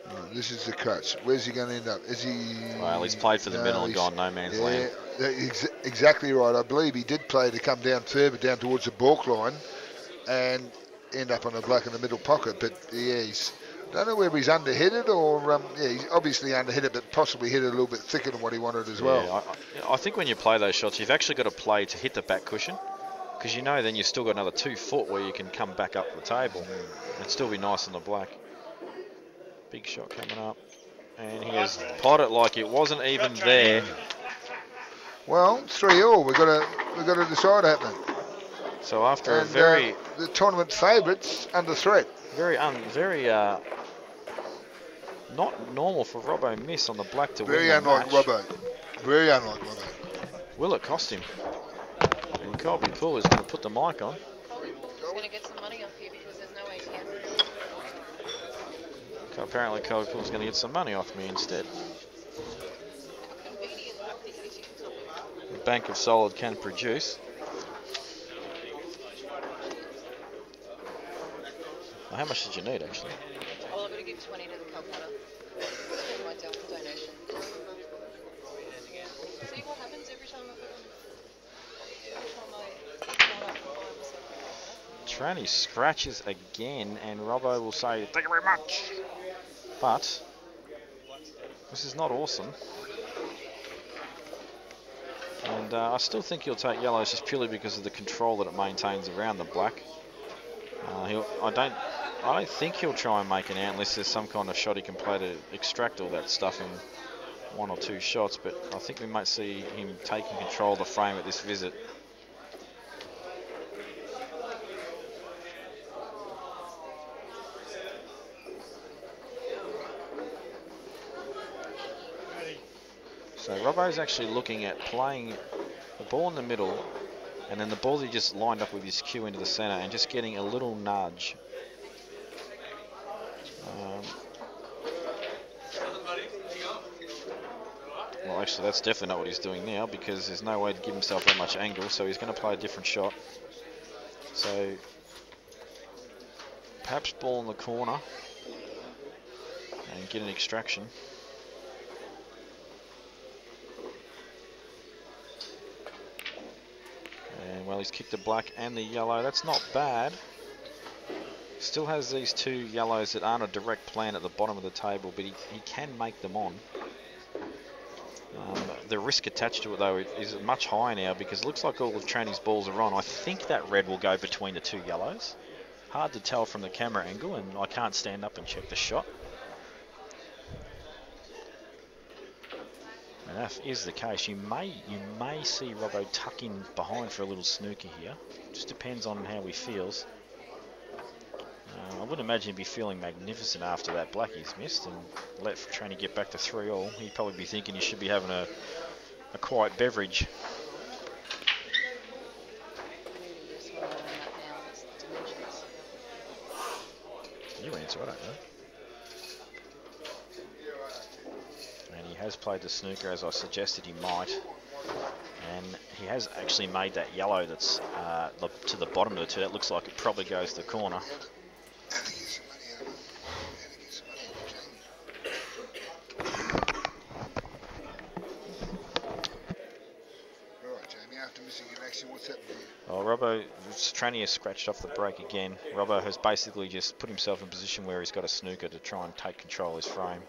Right, this is the crutch. Where's he going to end up? Is he... Well, he's played for the middle and gone no man's land. Exactly right. I believe he did play to come down further down towards the balk line and end up on the black in the middle pocket. But yeah, I don't know whether he's underhit or he's obviously underhit it, but possibly hit it a little bit thicker than what he wanted as well. Yeah, I think when you play those shots, you've actually got to play to hit the back cushion, because you know then you've still got another 2 foot where you can come back up the table and still be nice on the black. Big shot coming up, and he has potted like it wasn't even there. Well, 3-all. We've got to decide happening. So after a very the tournament favourites under threat. Very not normal for Robbo miss on the black to very win the unlike match. Robbo. Very unlike Robbo. Will it cost him? And Colby Poole is going to put the mic on. Colby Poole's going to get some money off here because there's no ATM. Apparently Colby Poole's going to get some money off me instead. The Bank of Solid can produce. Well, how much did you need actually? Well, I'm going to give 20 to the Calcutta. My donation. See what happens every time Tranny scratches again, and Robbo will say, "Thank you very much." But this is not awesome. And I still think he'll take yellows just purely because of the control that it maintains around the black. I don't think he'll try and make an out unless there's some kind of shot he can play to extract all that stuff in 1 or 2 shots. But I think we might see him taking control of the frame at this visit. So Robbo's actually looking at playing the ball in the middle, and then the ball he just lined up with his cue into the centre and just getting a little nudge. Well, actually, that's definitely not what he's doing now, because there's no way to give himself that much angle, so he's going to play a different shot. So perhaps ball in the corner and get an extraction. And well, he's kicked the black and the yellow. That's not bad. Still has these 2 yellows that aren't a direct plan at the bottom of the table, but he can make them on. The risk attached to it, though, is much higher now, because it looks like all of Tranny's balls are on. I think that red will go between the 2 yellows. Hard to tell from the camera angle, and I can't stand up and check the shot. And if is the case, you may see Robbo tuck in behind for a little snooker here. Just depends on how he feels. I wouldn't imagine he'd be feeling magnificent after that black he's missed and let Tranny get back to 3-all. He'd probably be thinking he should be having a quiet beverage. You answer, I don't know. And he has played the snooker as I suggested he might. And he has actually made that yellow that's to the bottom of the two. That looks like it probably goes to the corner. Well, Robbo, Tranny has scratched off the break again. Robbo has basically just put himself in a position where he's got a snooker to try and take control of his frame.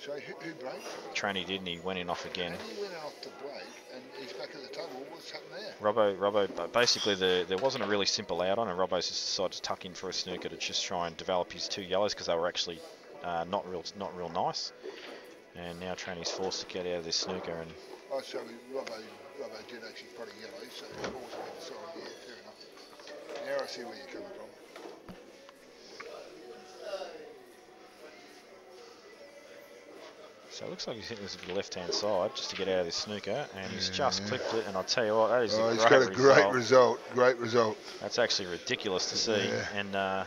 So who broke? Tranny did, and he went in off again. And he went off the break, and he's back at the table. What's happened there? Robbo, basically there wasn't a really simple out on, and Robbo's just decided to tuck in for a snooker to just try and develop his two yellows because they were actually not real nice. And now Tranny's forced to get out of this snooker. And oh, so Robbo did actually put a yellow, so he's forced to decide. Yeah, fair enough. Now I see where you're coming from. so it looks like he's hitting this with the left-hand side just to get out of this snooker, and he's just clipped it. And I'll tell you what, that is a he's great got a great result. Great result. That's actually ridiculous to see. Yeah.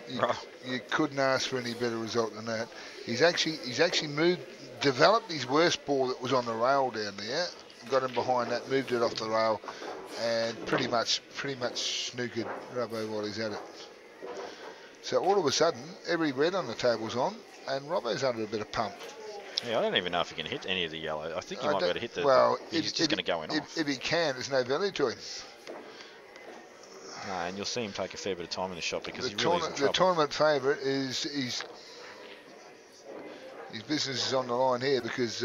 And you couldn't ask for any better result than that. He's actually developed his worst ball that was on the rail down there, got him behind that, moved it off the rail, and pretty much snookered Robbo while he's at it. So all of a sudden, every red on the table's on, and Robbo's under a bit of pump. yeah, I don't even know if he can hit any of the yellow. I think he might be able to hit the. He's just going to go in off. If he can, there's no value to him. No, and you'll see him take a fair bit of time in the shot because The he really is in trouble. tournament favourite is his business is on the line here because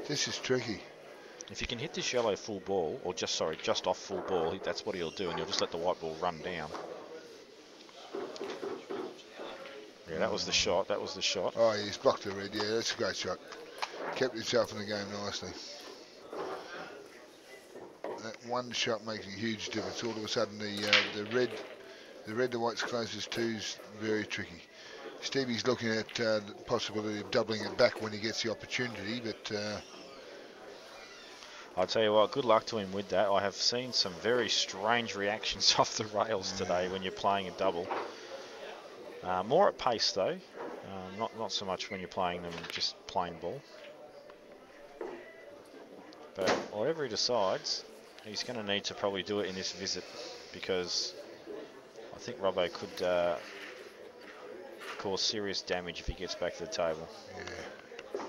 this is tricky. If you can hit this yellow full ball, or just off full ball, that's what he'll do, and you'll just let the white ball run down. Yeah, that was the shot. That was the shot. Oh, he's blocked the red. Yeah, that's a great shot. Kept himself in the game nicely. That one shot makes a huge difference. All of a sudden, the red to white's closest to is very tricky. Stevie's looking at the possibility of doubling it back when he gets the opportunity, but I'll tell you what, good luck to him with that. I have seen some very strange reactions off the rails today when you're playing a double. More at pace though, not so much when you're playing them just plain ball. But whatever he decides, he's going to need to probably do it in this visit because I think Robbo could cause serious damage if he gets back to the table. yeah.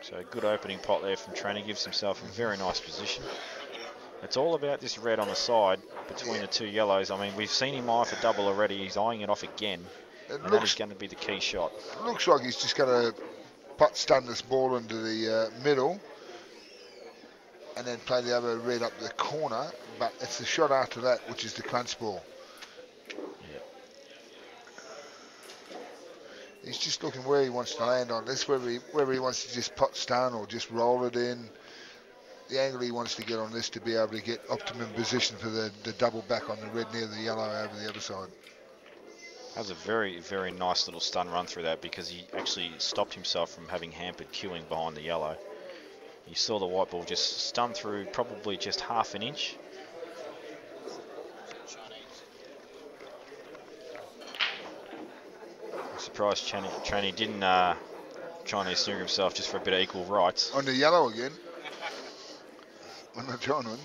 So a good opening pot there from Tranny, gives himself a very nice position. It's all about this red on the side between the two yellows. I mean, we've seen him eye for double already. He's eyeing it off again. And that is going to be the key shot. Looks like he's just going to putt stun this ball into the middle and then play the other red up the corner. But it's the shot after that, which is the crunch ball. Yeah. He's just looking where he wants to land on this, whether he wants to just pot stun or just roll it in. The angle he wants to get on this to be able to get optimum position for the double back on the red near the yellow over the other side. That was a very, very nice little stun run through that because he actually stopped himself from having hampered queuing behind the yellow. You saw the white ball just stun through probably just half an inch. I'm surprised Tranny didn't try and snooker himself just for a bit of equal rights. On the yellow again. On the John one.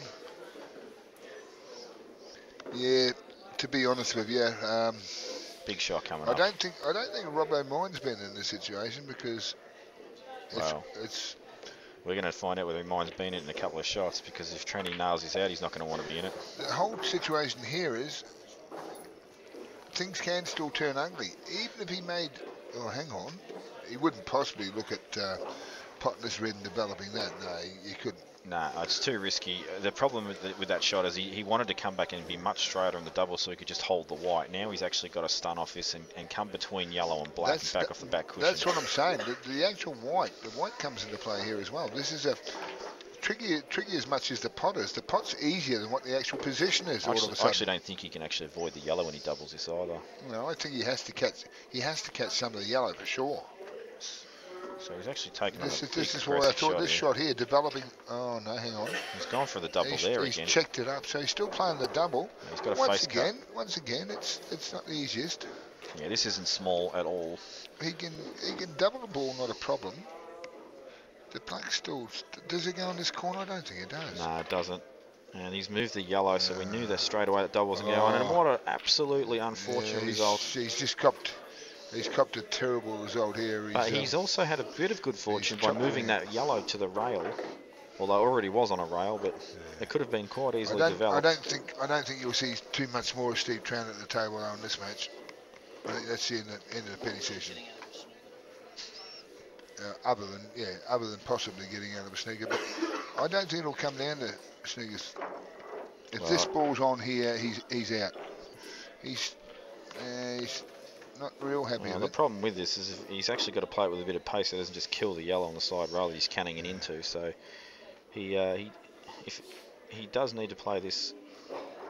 Yeah, to be honest with you, big shot coming I up. don't think Robbo minds been in this situation because it's we're going to find out whether he mind's been in a couple of shots because if Tranny nails his out, he's not going to want to be in it. the whole situation here is things can still turn ugly. Even if he made, oh hang on, he wouldn't possibly look at potting this red and developing that. No, he couldn't. Nah, it's too risky. The problem with that shot is he wanted to come back and be much straighter in the double so he could just hold the white. Now he's actually got to stun off this and come between yellow and black and back off the back cushion. That's what I'm saying. The actual white, the white comes into play here as well. This is a tricky as much as the pot is. The pot's easier than what the actual position is. I actually don't think he can actually avoid the yellow when he doubles this either. No, I think he has to catch some of the yellow for sure. So he's actually taken this is what I thought. This shot here developing. Oh no, hang on. He's gone for the double again. He's checked it up, so he's still playing the double. Yeah, he's got a once face again, cut. Once again, it's not the easiest. Yeah, this isn't small at all. He can double the ball, not a problem. The black still does it go in this corner? I don't think it does. No, it doesn't. And he's moved the yellow, so we knew that straight away that double wasn't going. And what an absolutely unfortunate result. He's just copped. He's copped a terrible result here. But he's also had a bit of good fortune by moving that yellow to the rail. Although it already was on a rail, but it could have been quite easily developed. I don't think you'll see too much more of Steve Tran at the table on this match. I think that's the end of the penny session. Other than possibly getting out of a snooker, but I don't think it'll come down to snookers. If this ball's on here, he's out. He's not real happy with it. The problem with this is he's actually got to play it with a bit of pace so it doesn't just kill the yellow on the side rail that he's canning it into. So if he does need to play this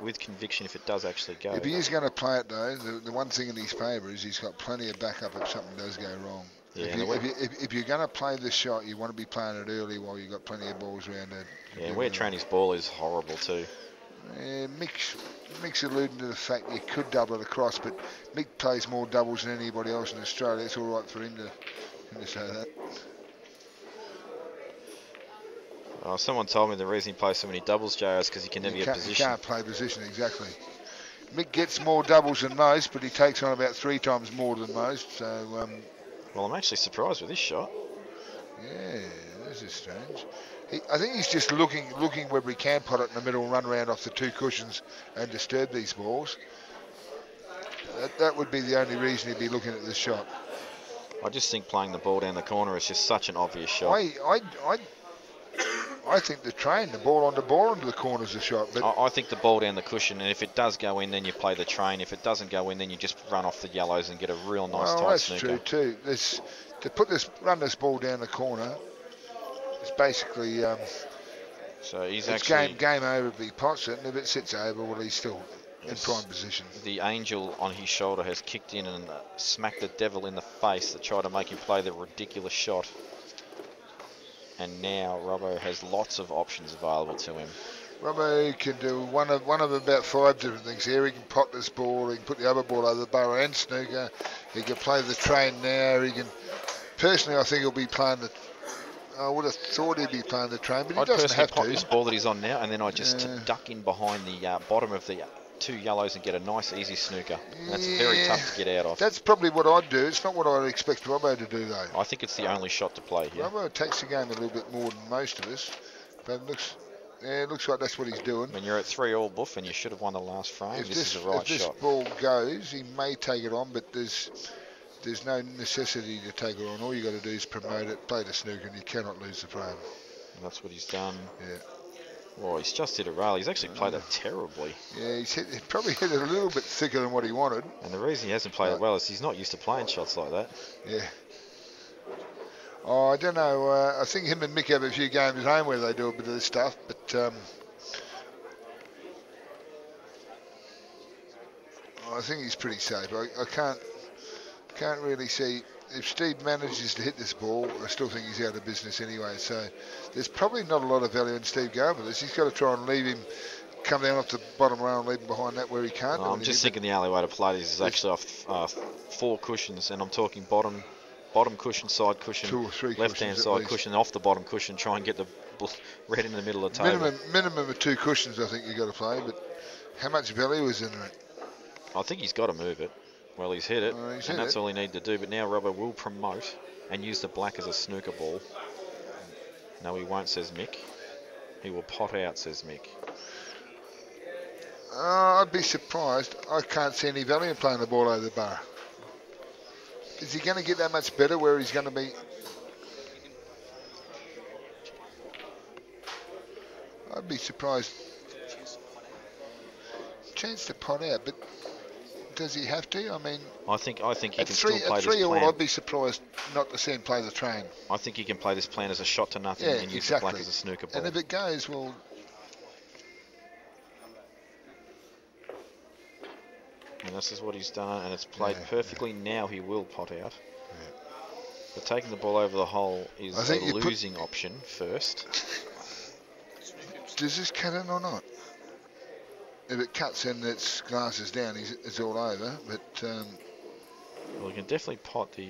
with conviction if it does actually go. If he is going to play it though, the one thing in his favour is he's got plenty of backup if something does go wrong. Yeah, if you're going to play this shot, you want to be playing it early while you've got plenty of balls around it. Yeah, where Tranny's ball is horrible too. Mick's alluding to the fact you could double it across, but Mick plays more doubles than anybody else in Australia. It's all right for him to say that. Someone told me the reason he plays so many doubles, JR, is because he can never get position. He can't play position, exactly. Mick gets more doubles than most, but he takes on about 3 times more than most. So. Well, I'm actually surprised with this shot. Yeah, this is strange. I think he's just looking whether he can pot it in the middle and run around off the 2 cushions and disturb these balls. That would be the only reason he'd be looking at this shot. I just think playing the ball down the corner is just such an obvious shot. I think the train, the ball into the corner is a shot. But I think the ball down the cushion, and if it does go in, then you play the train. If it doesn't go in, then you just run off the yellows and get a real nice tight snooker. That's true too. Run this ball down the corner, it's basically. So he's it's actually game over if he pots it, and if it sits over, well, he's still in prime position. The angel on his shoulder has kicked in and smacked the devil in the face that tried to make him play the ridiculous shot. And now Robbo has lots of options available to him. Robbo can do one of about 5 different things here. He can pot this ball, he can put the other ball over the barrow and snooker. He can play the train now. He can. Personally, I think he'll be playing the. I would have thought he'd be playing the train, but he doesn't have to. I'd personally pot this ball that he's on now, and then I just duck in behind the bottom of the 2 yellows and get a nice easy snooker. And that's very tough to get out of. That's probably what I'd do. It's not what I'd expect Robbo to do though. I think it's the only shot to play here. Robbo takes the game a little bit more than most of us, but it looks like that's what he's doing. When you're at 3-all buff and you should have won the last frame, this is the right shot. If this ball goes, he may take it on, but there's no necessity to take it on. All you got to do is promote it, play the snooker, and you cannot lose the frame. And that's what he's done. Yeah. Well, he's just hit a rail. He's actually played that terribly. Yeah, he probably hit it a little bit thicker than what he wanted. And the reason he hasn't played it well is he's not used to playing shots like that. Yeah. Oh, I don't know. I think him and Mick have a few games at home where they do a bit of this stuff, but I think he's pretty safe. I can't really see. If Steve manages to hit this ball, I still think he's out of business anyway. So there's probably not a lot of value in Steve going with this. He's got to try and leave him, come down off the bottom rail and leave him behind that where he can't. I'm just thinking the only way to play this is actually off 4 cushions, and I'm talking bottom cushion, side cushion, 2 or 3 left-hand side cushion, off the bottom cushion, try and get the red in the middle of the table. Minimum of 2 cushions, I think you've got to play, but how much value is in it? I think he's got to move it. Well, he's hit it, and that's all he needed to do. But now Robbo will promote and use the black as a snooker ball. No, he won't, says Mick. He will pot out, says Mick. I'd be surprised. I can't see any value in playing the ball over the bar. Is he going to get that much better where he's going to be? I'd be surprised. Chance to pot out, but does he have to? I mean, I think he at can still play at this 3 all, plan. I'd be surprised not to see him play the Tran. I think he can play this plan as a shot to nothing Yeah, and use exactly. the black as a snooker ball. And if it goes, well, and this is what he's done, and it's played perfectly. Now he will pot out. But taking the ball over the hole is a losing option first. Does this cut in or not? If it cuts in, its glasses down, it's all over. But well, he can definitely pot the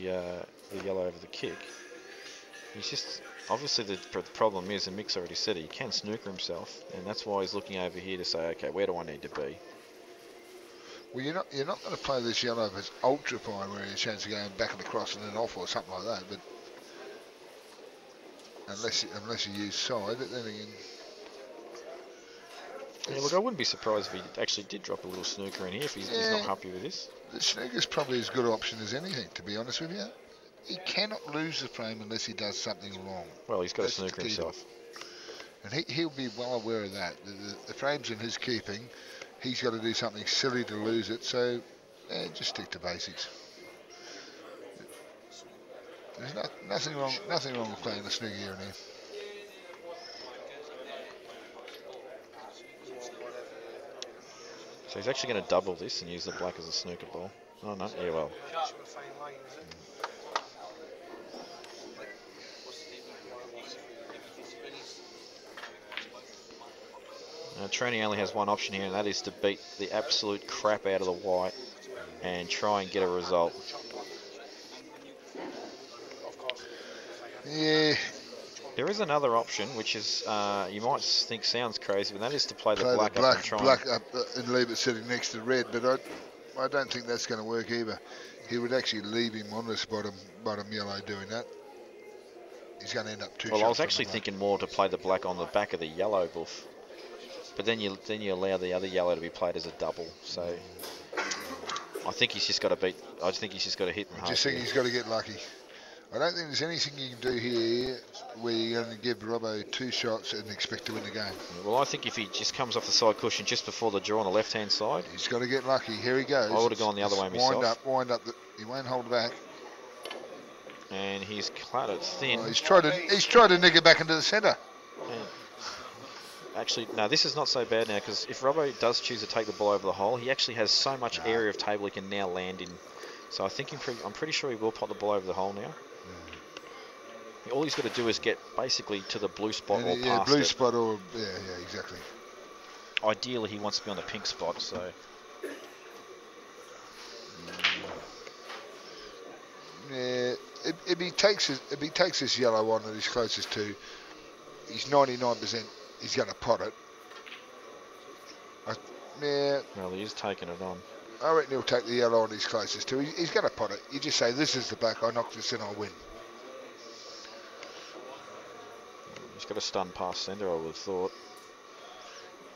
yellow over the kick. He's just obviously the problem is, and Mick's already said it, he can snooker himself, and that's why he's looking over here to say, okay, where do I need to be? well, you're not going to play this yellow if it's ultra fine, where your chance of going back and across and then off or something like that. But unless you use side, but then again. Yeah, look, I wouldn't be surprised if he actually did drop a little snooker in here if he's not happy with this. The snooker's probably as good an option as anything, to be honest with you. He cannot lose the frame unless he does something wrong. Well, he's got a snooker himself. And he'll be well aware of that. The frame's in his keeping. He's got to do something silly to lose it, so just stick to basics. There's nothing wrong with playing the snooker here and here. So he's actually going to double this and use the black as a snooker ball. Oh no, yeah, well. Tranny only has one option here, and that is to beat the absolute crap out of the white and try and get a result. Yeah. There is another option, which is you might think sounds crazy, but that is to play the black up and try black up and leave it sitting next to red. But I don't think that's going to work either. He would actually leave him on this bottom yellow doing that. He's going to end up 2 shots. Well, I was actually thinking more to play the black on the back of the yellow buff, but then you allow the other yellow to be played as a double. So I think he's just got to beat. I just think he's just got to hit and I just think he's got to get lucky. I don't think there's anything you can do here where you're going to give Robbo 2 shots and expect to win the game. Well, I think if he just comes off the side cushion just before the draw on the left-hand side, he's got to get lucky. Here he goes. I would have gone the other way myself. Wind up. He won't hold back. And he's clattered thin. Oh, he's tried to nick it back into the centre. Actually, no, this is not so bad now, because if Robbo does choose to take the ball over the hole, he actually has so much area of table he can now land in. So I think I'm pretty sure he will pot the ball over the hole now. All he's got to do is get basically to the blue spot or past blue it. spot or exactly. Ideally, he wants to be on the pink spot. So yeah, if he takes this yellow on that he's closest to, he's 99%. He's going to pot it. Well, he is taking it on. I reckon he'll take the yellow on he's closest to. He's going to pot it. You just say, this is the black. I knock this in, I'll win. He's got a stun past centre, I would have thought.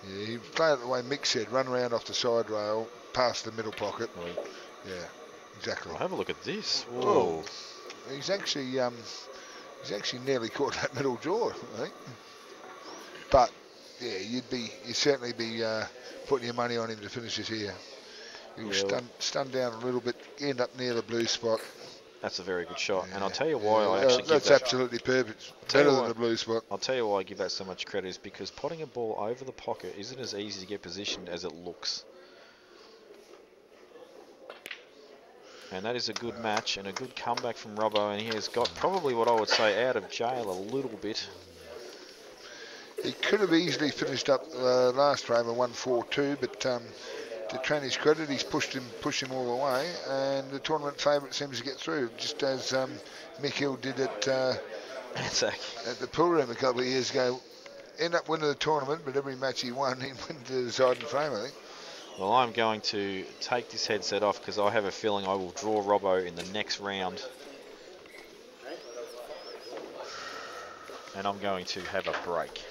Yeah, he played it the way Mick said, run around off the side rail, past the middle pocket. Yeah, exactly. Well, have a look at this. Whoa. He's actually nearly caught that middle jaw, I think. But yeah, you'd certainly be putting your money on him to finish this here. He'll stun down a little bit, end up near the blue spot. That's a very good shot, and I'll tell you why I actually give that. That's absolutely perfect. Better than the blue spot. I'll tell you why I give that so much credit is because potting a ball over the pocket isn't as easy to get positioned as it looks. And that is a good match and a good comeback from Robbo, and he has got probably what I would say out of jail a little bit. He could have easily finished up last frame and won 4-2, but to Tranny's credit, he's pushed him all the way, and the tournament favourite seems to get through, just as Mick Hill did at the pool room a couple of years ago. End up winning the tournament, but every match he won, he went to the deciding frame, I think. Well, I'm going to take this headset off because I have a feeling I will draw Robbo in the next round. And I'm going to have a break.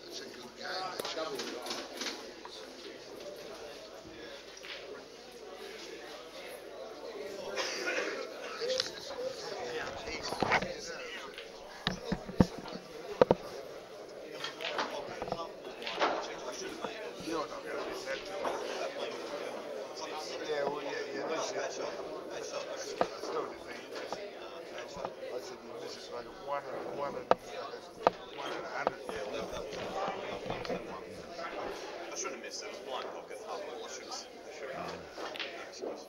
That's a good game, that shovel.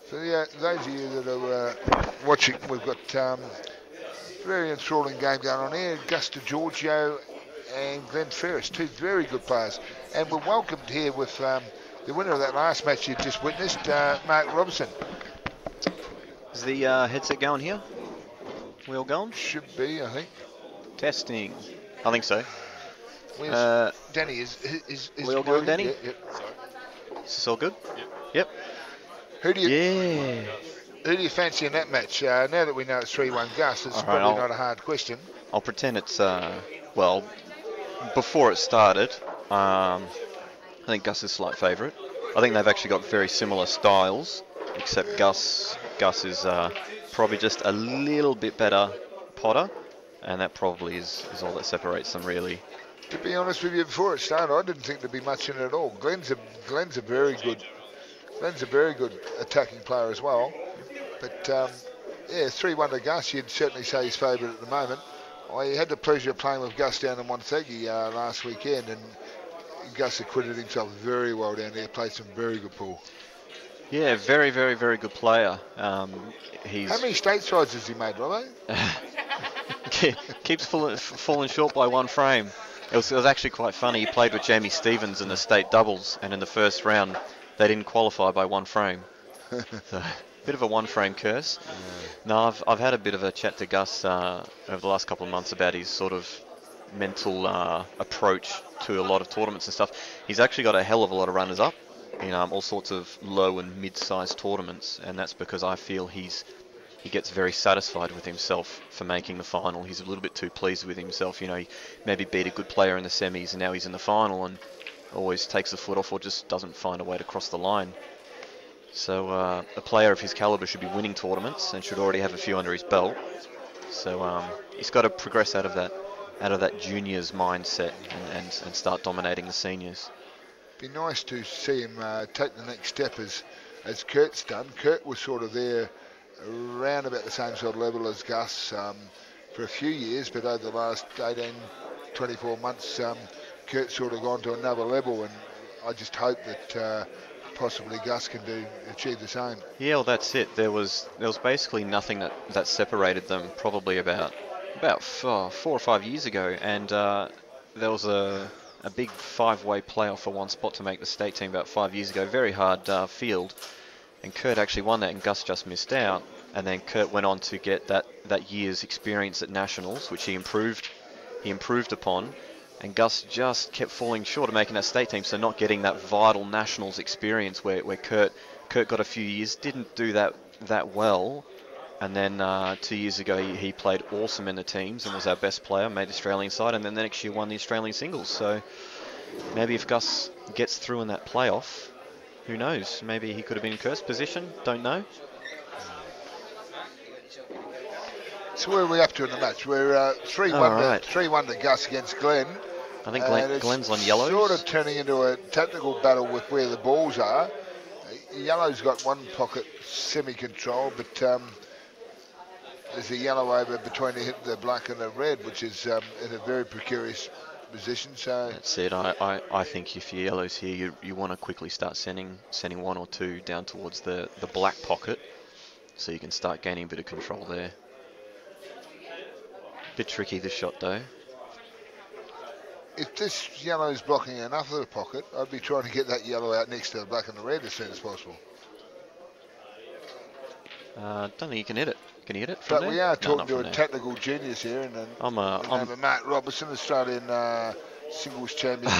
For those of you that are watching, we've got very enthralling game going on here. Gus DeGiorgio and Glenn Ferris, two very good players. And we're welcomed here with the winner of that last match you just witnessed, Marc Robertson. Is the headset going here? We all going? Should be, I think. Testing. I think so. Where's Danny? Is we all going, Danny? Yeah, yep. Is this all good? Yep. Who do you fancy in that match? Now that we know it's 3-1 Gus, it's probably not a hard question. I'll pretend it's, well, before it started, I think Gus is slight favourite. I think they've actually got very similar styles, except Gus is probably just a little bit better potter, and that probably is all that separates them, really. To be honest with you, before it started, I didn't think there'd be much in it at all. Glenn's a very good attacking player as well. But yeah, 3-1 to Gus, you'd certainly say he's favourite at the moment. I had the pleasure of playing with Gus down in Montague last weekend, and Gus acquitted himself very well down there, played some very good pool. Yeah, very, very, very good player. How many statesides has he made, Robbo? Keeps falling short by one frame. It was actually quite funny. He played with Jamie Stevens in the state doubles, and in the first round, they didn't qualify by one frame. So, bit of a one-frame curse. No, I've had a bit of a chat to Gus over the last couple of months about his sort of mental approach to a lot of tournaments and stuff. He's actually got a hell of a lot of runners-up in all sorts of low and mid-sized tournaments, and that's because I feel he gets very satisfied with himself for making the final. He's a little bit too pleased with himself. You know, he maybe beat a good player in the semis, and now he's in the final and always takes the foot off or just doesn't find a way to cross the line. So a player of his caliber should be winning tournaments and should already have a few under his belt. So he's got to progress out of that juniors mindset and start dominating the seniors. Be nice to see him take the next step as Kurt's done. Kurt was sort of there around about the same sort of level as Gus for a few years, but over the last 18, 24 months, Kurt's sort of gone to another level, and I just hope that possibly Gus can achieve the same. Yeah, well, that's it. There was basically nothing that separated them. Probably about 4 or 5 years ago, and there was a big 5-way playoff for one spot to make the state team about 5 years ago. Very hard field, and Kurt actually won that, and Gus just missed out. And then Kurt went on to get that year's experience at nationals, which he improved upon. And Gus just kept falling short of making that state team, so not getting that vital nationals experience where Kurt got a few years, didn't do that well. And then 2 years ago, he played awesome in the teams and was our best player, made the Australian side, and then the next year won the Australian singles. So maybe if Gus gets through in that playoff, who knows? Maybe he could have been in Kurt's position, don't know. So where are we up to in the match? We're 3-1 to Gus against Glenn. I think Glenn's on yellows. Sort of turning into a tactical battle with where the balls are. Yellow's got one pocket semi-control, but there's a yellow over between the black and the red, which is in a very precarious position. So that's it. I think if your yellow's here, you want to quickly start sending one or two down towards the black pocket, so you can start gaining a bit of control there. Bit tricky this shot though. If this yellow is blocking enough of the pocket, I'd be trying to get that yellow out next to the black and the red as soon as possible. Don't think you can hit it. Can you hit it from but there? We are talking to a there. technical genius here, and I'm Marc Robertson, Australian singles champion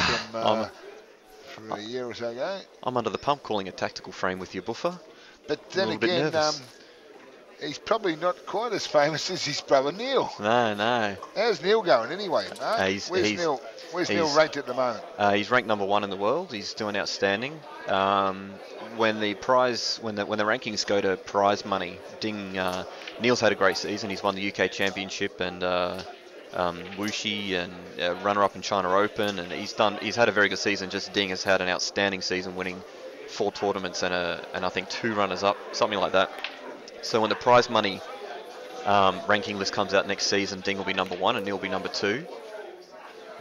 from a year or so ago. I'm under the pump calling a tactical frame with your buffer. But then again, he's probably not quite as famous as his brother Neil. No. How's Neil going anyway? Where's Neil ranked at the moment? He's ranked number 1 in the world. He's doing outstanding. When the rankings go to prize money, Neil's had a great season. He's won the UK Championship and Wuxi and runner-up in China Open, and he's had a very good season. Just Ding has had an outstanding season, winning 4 tournaments and I think 2 runners-up, something like that. So when the prize money ranking list comes out next season, Ding will be number 1 and Neil will be number 2.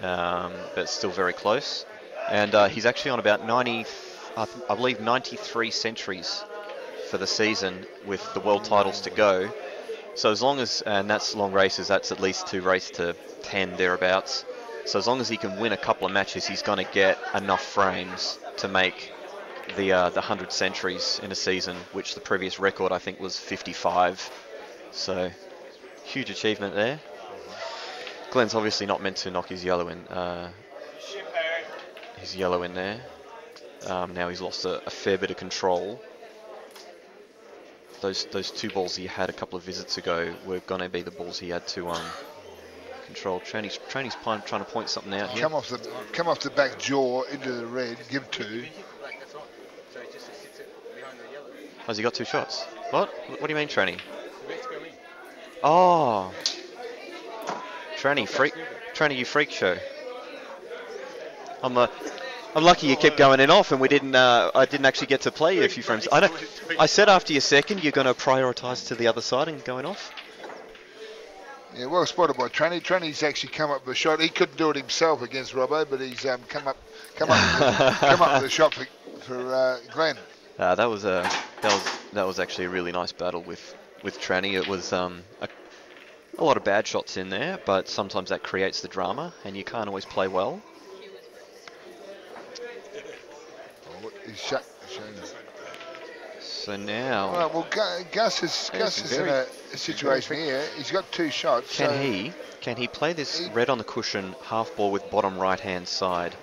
But it's still very close. And he's actually on about 93 centuries for the season with the world titles to go. So as long as, and that's long races, that's at least 2 race to 10 thereabouts. So as long as he can win a couple of matches, he's going to get enough frames to make the 100 centuries in a season, which the previous record I think was 55. So huge achievement there. Glenn's obviously not meant to knock his yellow in. There. Now he's lost a fair bit of control. Those 2 balls he had a couple of visits ago were going to be the balls he had to control. Tranny's trying to point something out here. Come off the back jaw into the red. Give 2. Has he got 2 shots? What? What do you mean, Tranny? Oh, Tranny, you freak show. I'm lucky you kept going in off, and we didn't. I didn't actually get to play you a few frames. I said after your second, you're going to prioritise to the other side and going off. Yeah, well spotted by Tranny. Tranny's actually come up with a shot. He couldn't do it himself against Robbo, but he's come up with a shot for Glenn. That was actually a really nice battle with Tranny. It was a lot of bad shots in there, but sometimes that creates the drama, and you can't always play well. So now, right, well, Gus is in a situation here. He's got 2 shots. Can he play this red on the cushion half ball with bottom right hand side,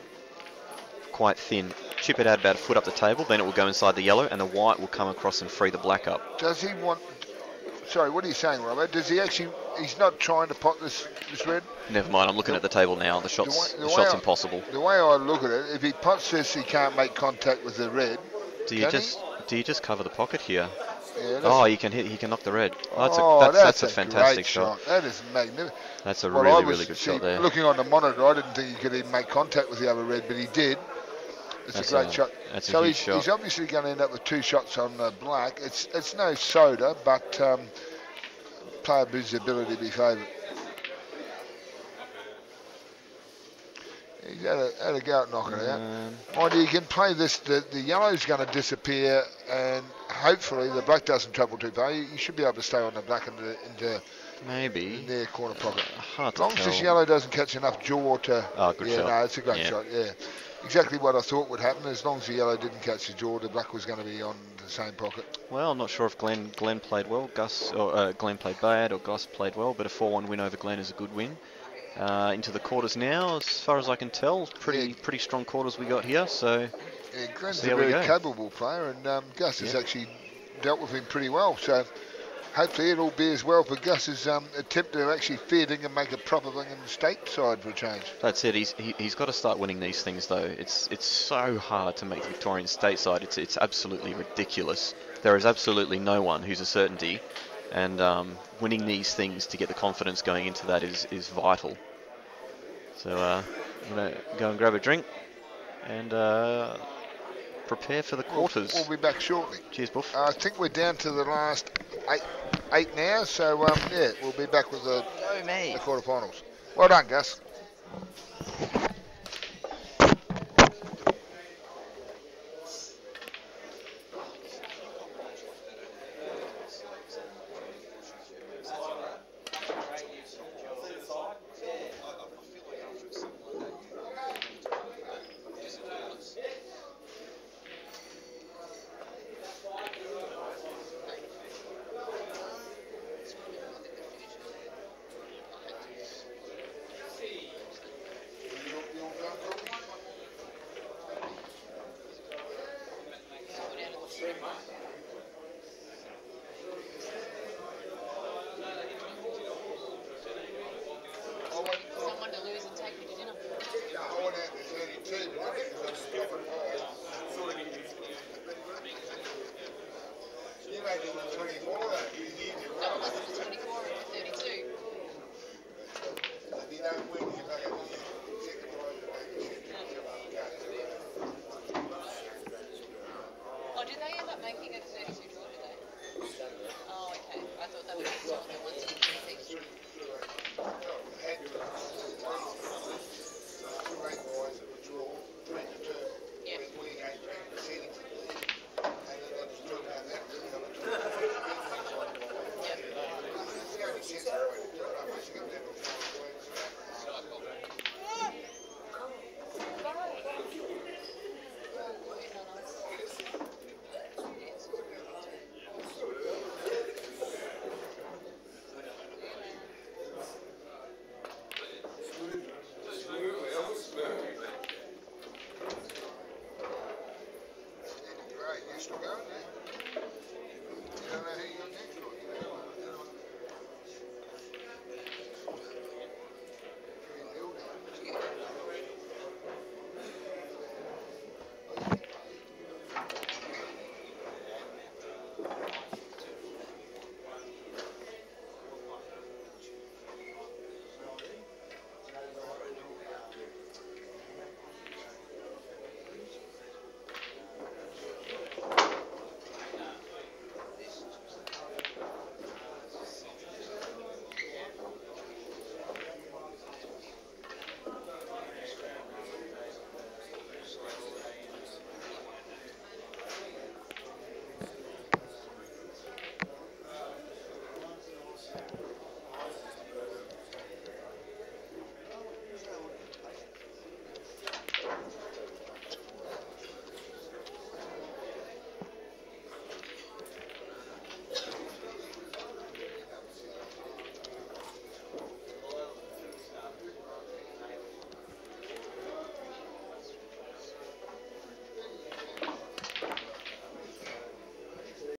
quite thin, chip it out about a foot up the table, then it will go inside the yellow, and the white will come across and free the black up. Does he want? Sorry, what are you saying, Robert? Does he actually? He's not trying to pot this red. Never mind. I'm looking at the table now. The shot's impossible. The way I look at it, if he pots this, he can't make contact with the red. Do you just cover the pocket here? Yeah, he can knock the red. That's a fantastic shot. That is magnificent. That's a really good shot there. Looking on the monitor, I didn't think he could even make contact with the other red, but he did. It's a great shot. So he's obviously going to end up with 2 shots on black. It's no soda, but player Boo's ability to be favoured. He's had a go at knocking it out. Mind you, can play this. The yellow's going to disappear, and hopefully the black doesn't travel too far. You should be able to stay on the black into maybe in their corner pocket. As long as this yellow doesn't catch enough jaw to. Oh, good shot. No, it's a great shot. Yeah, exactly what I thought would happen. As long as the yellow didn't catch the jaw, the black was going to be on the same pocket. Well, I'm not sure if Glenn played well, Glenn played bad, or Gus played well, but a 4-1 win over Glenn is a good win. Into the quarters now, as far as I can tell, pretty strong quarters we got here. So Glenn's a very capable player, and Gus has actually dealt with him pretty well. So hopefully it'll be as well for Gus's attempt to actually feeding and make a proper thing in the stateside for a change. That's it. He's got to start winning these things though. It's so hard to make the Victorian stateside. It's absolutely ridiculous. There is absolutely no one who's a certainty. And winning these things to get the confidence going into that is vital. So I'm going to go and grab a drink and prepare for the quarters. We'll be back shortly. Cheers, Buff. I think we're down to the last eight now, so we'll be back with the quarterfinals. Well done, Gus. still going?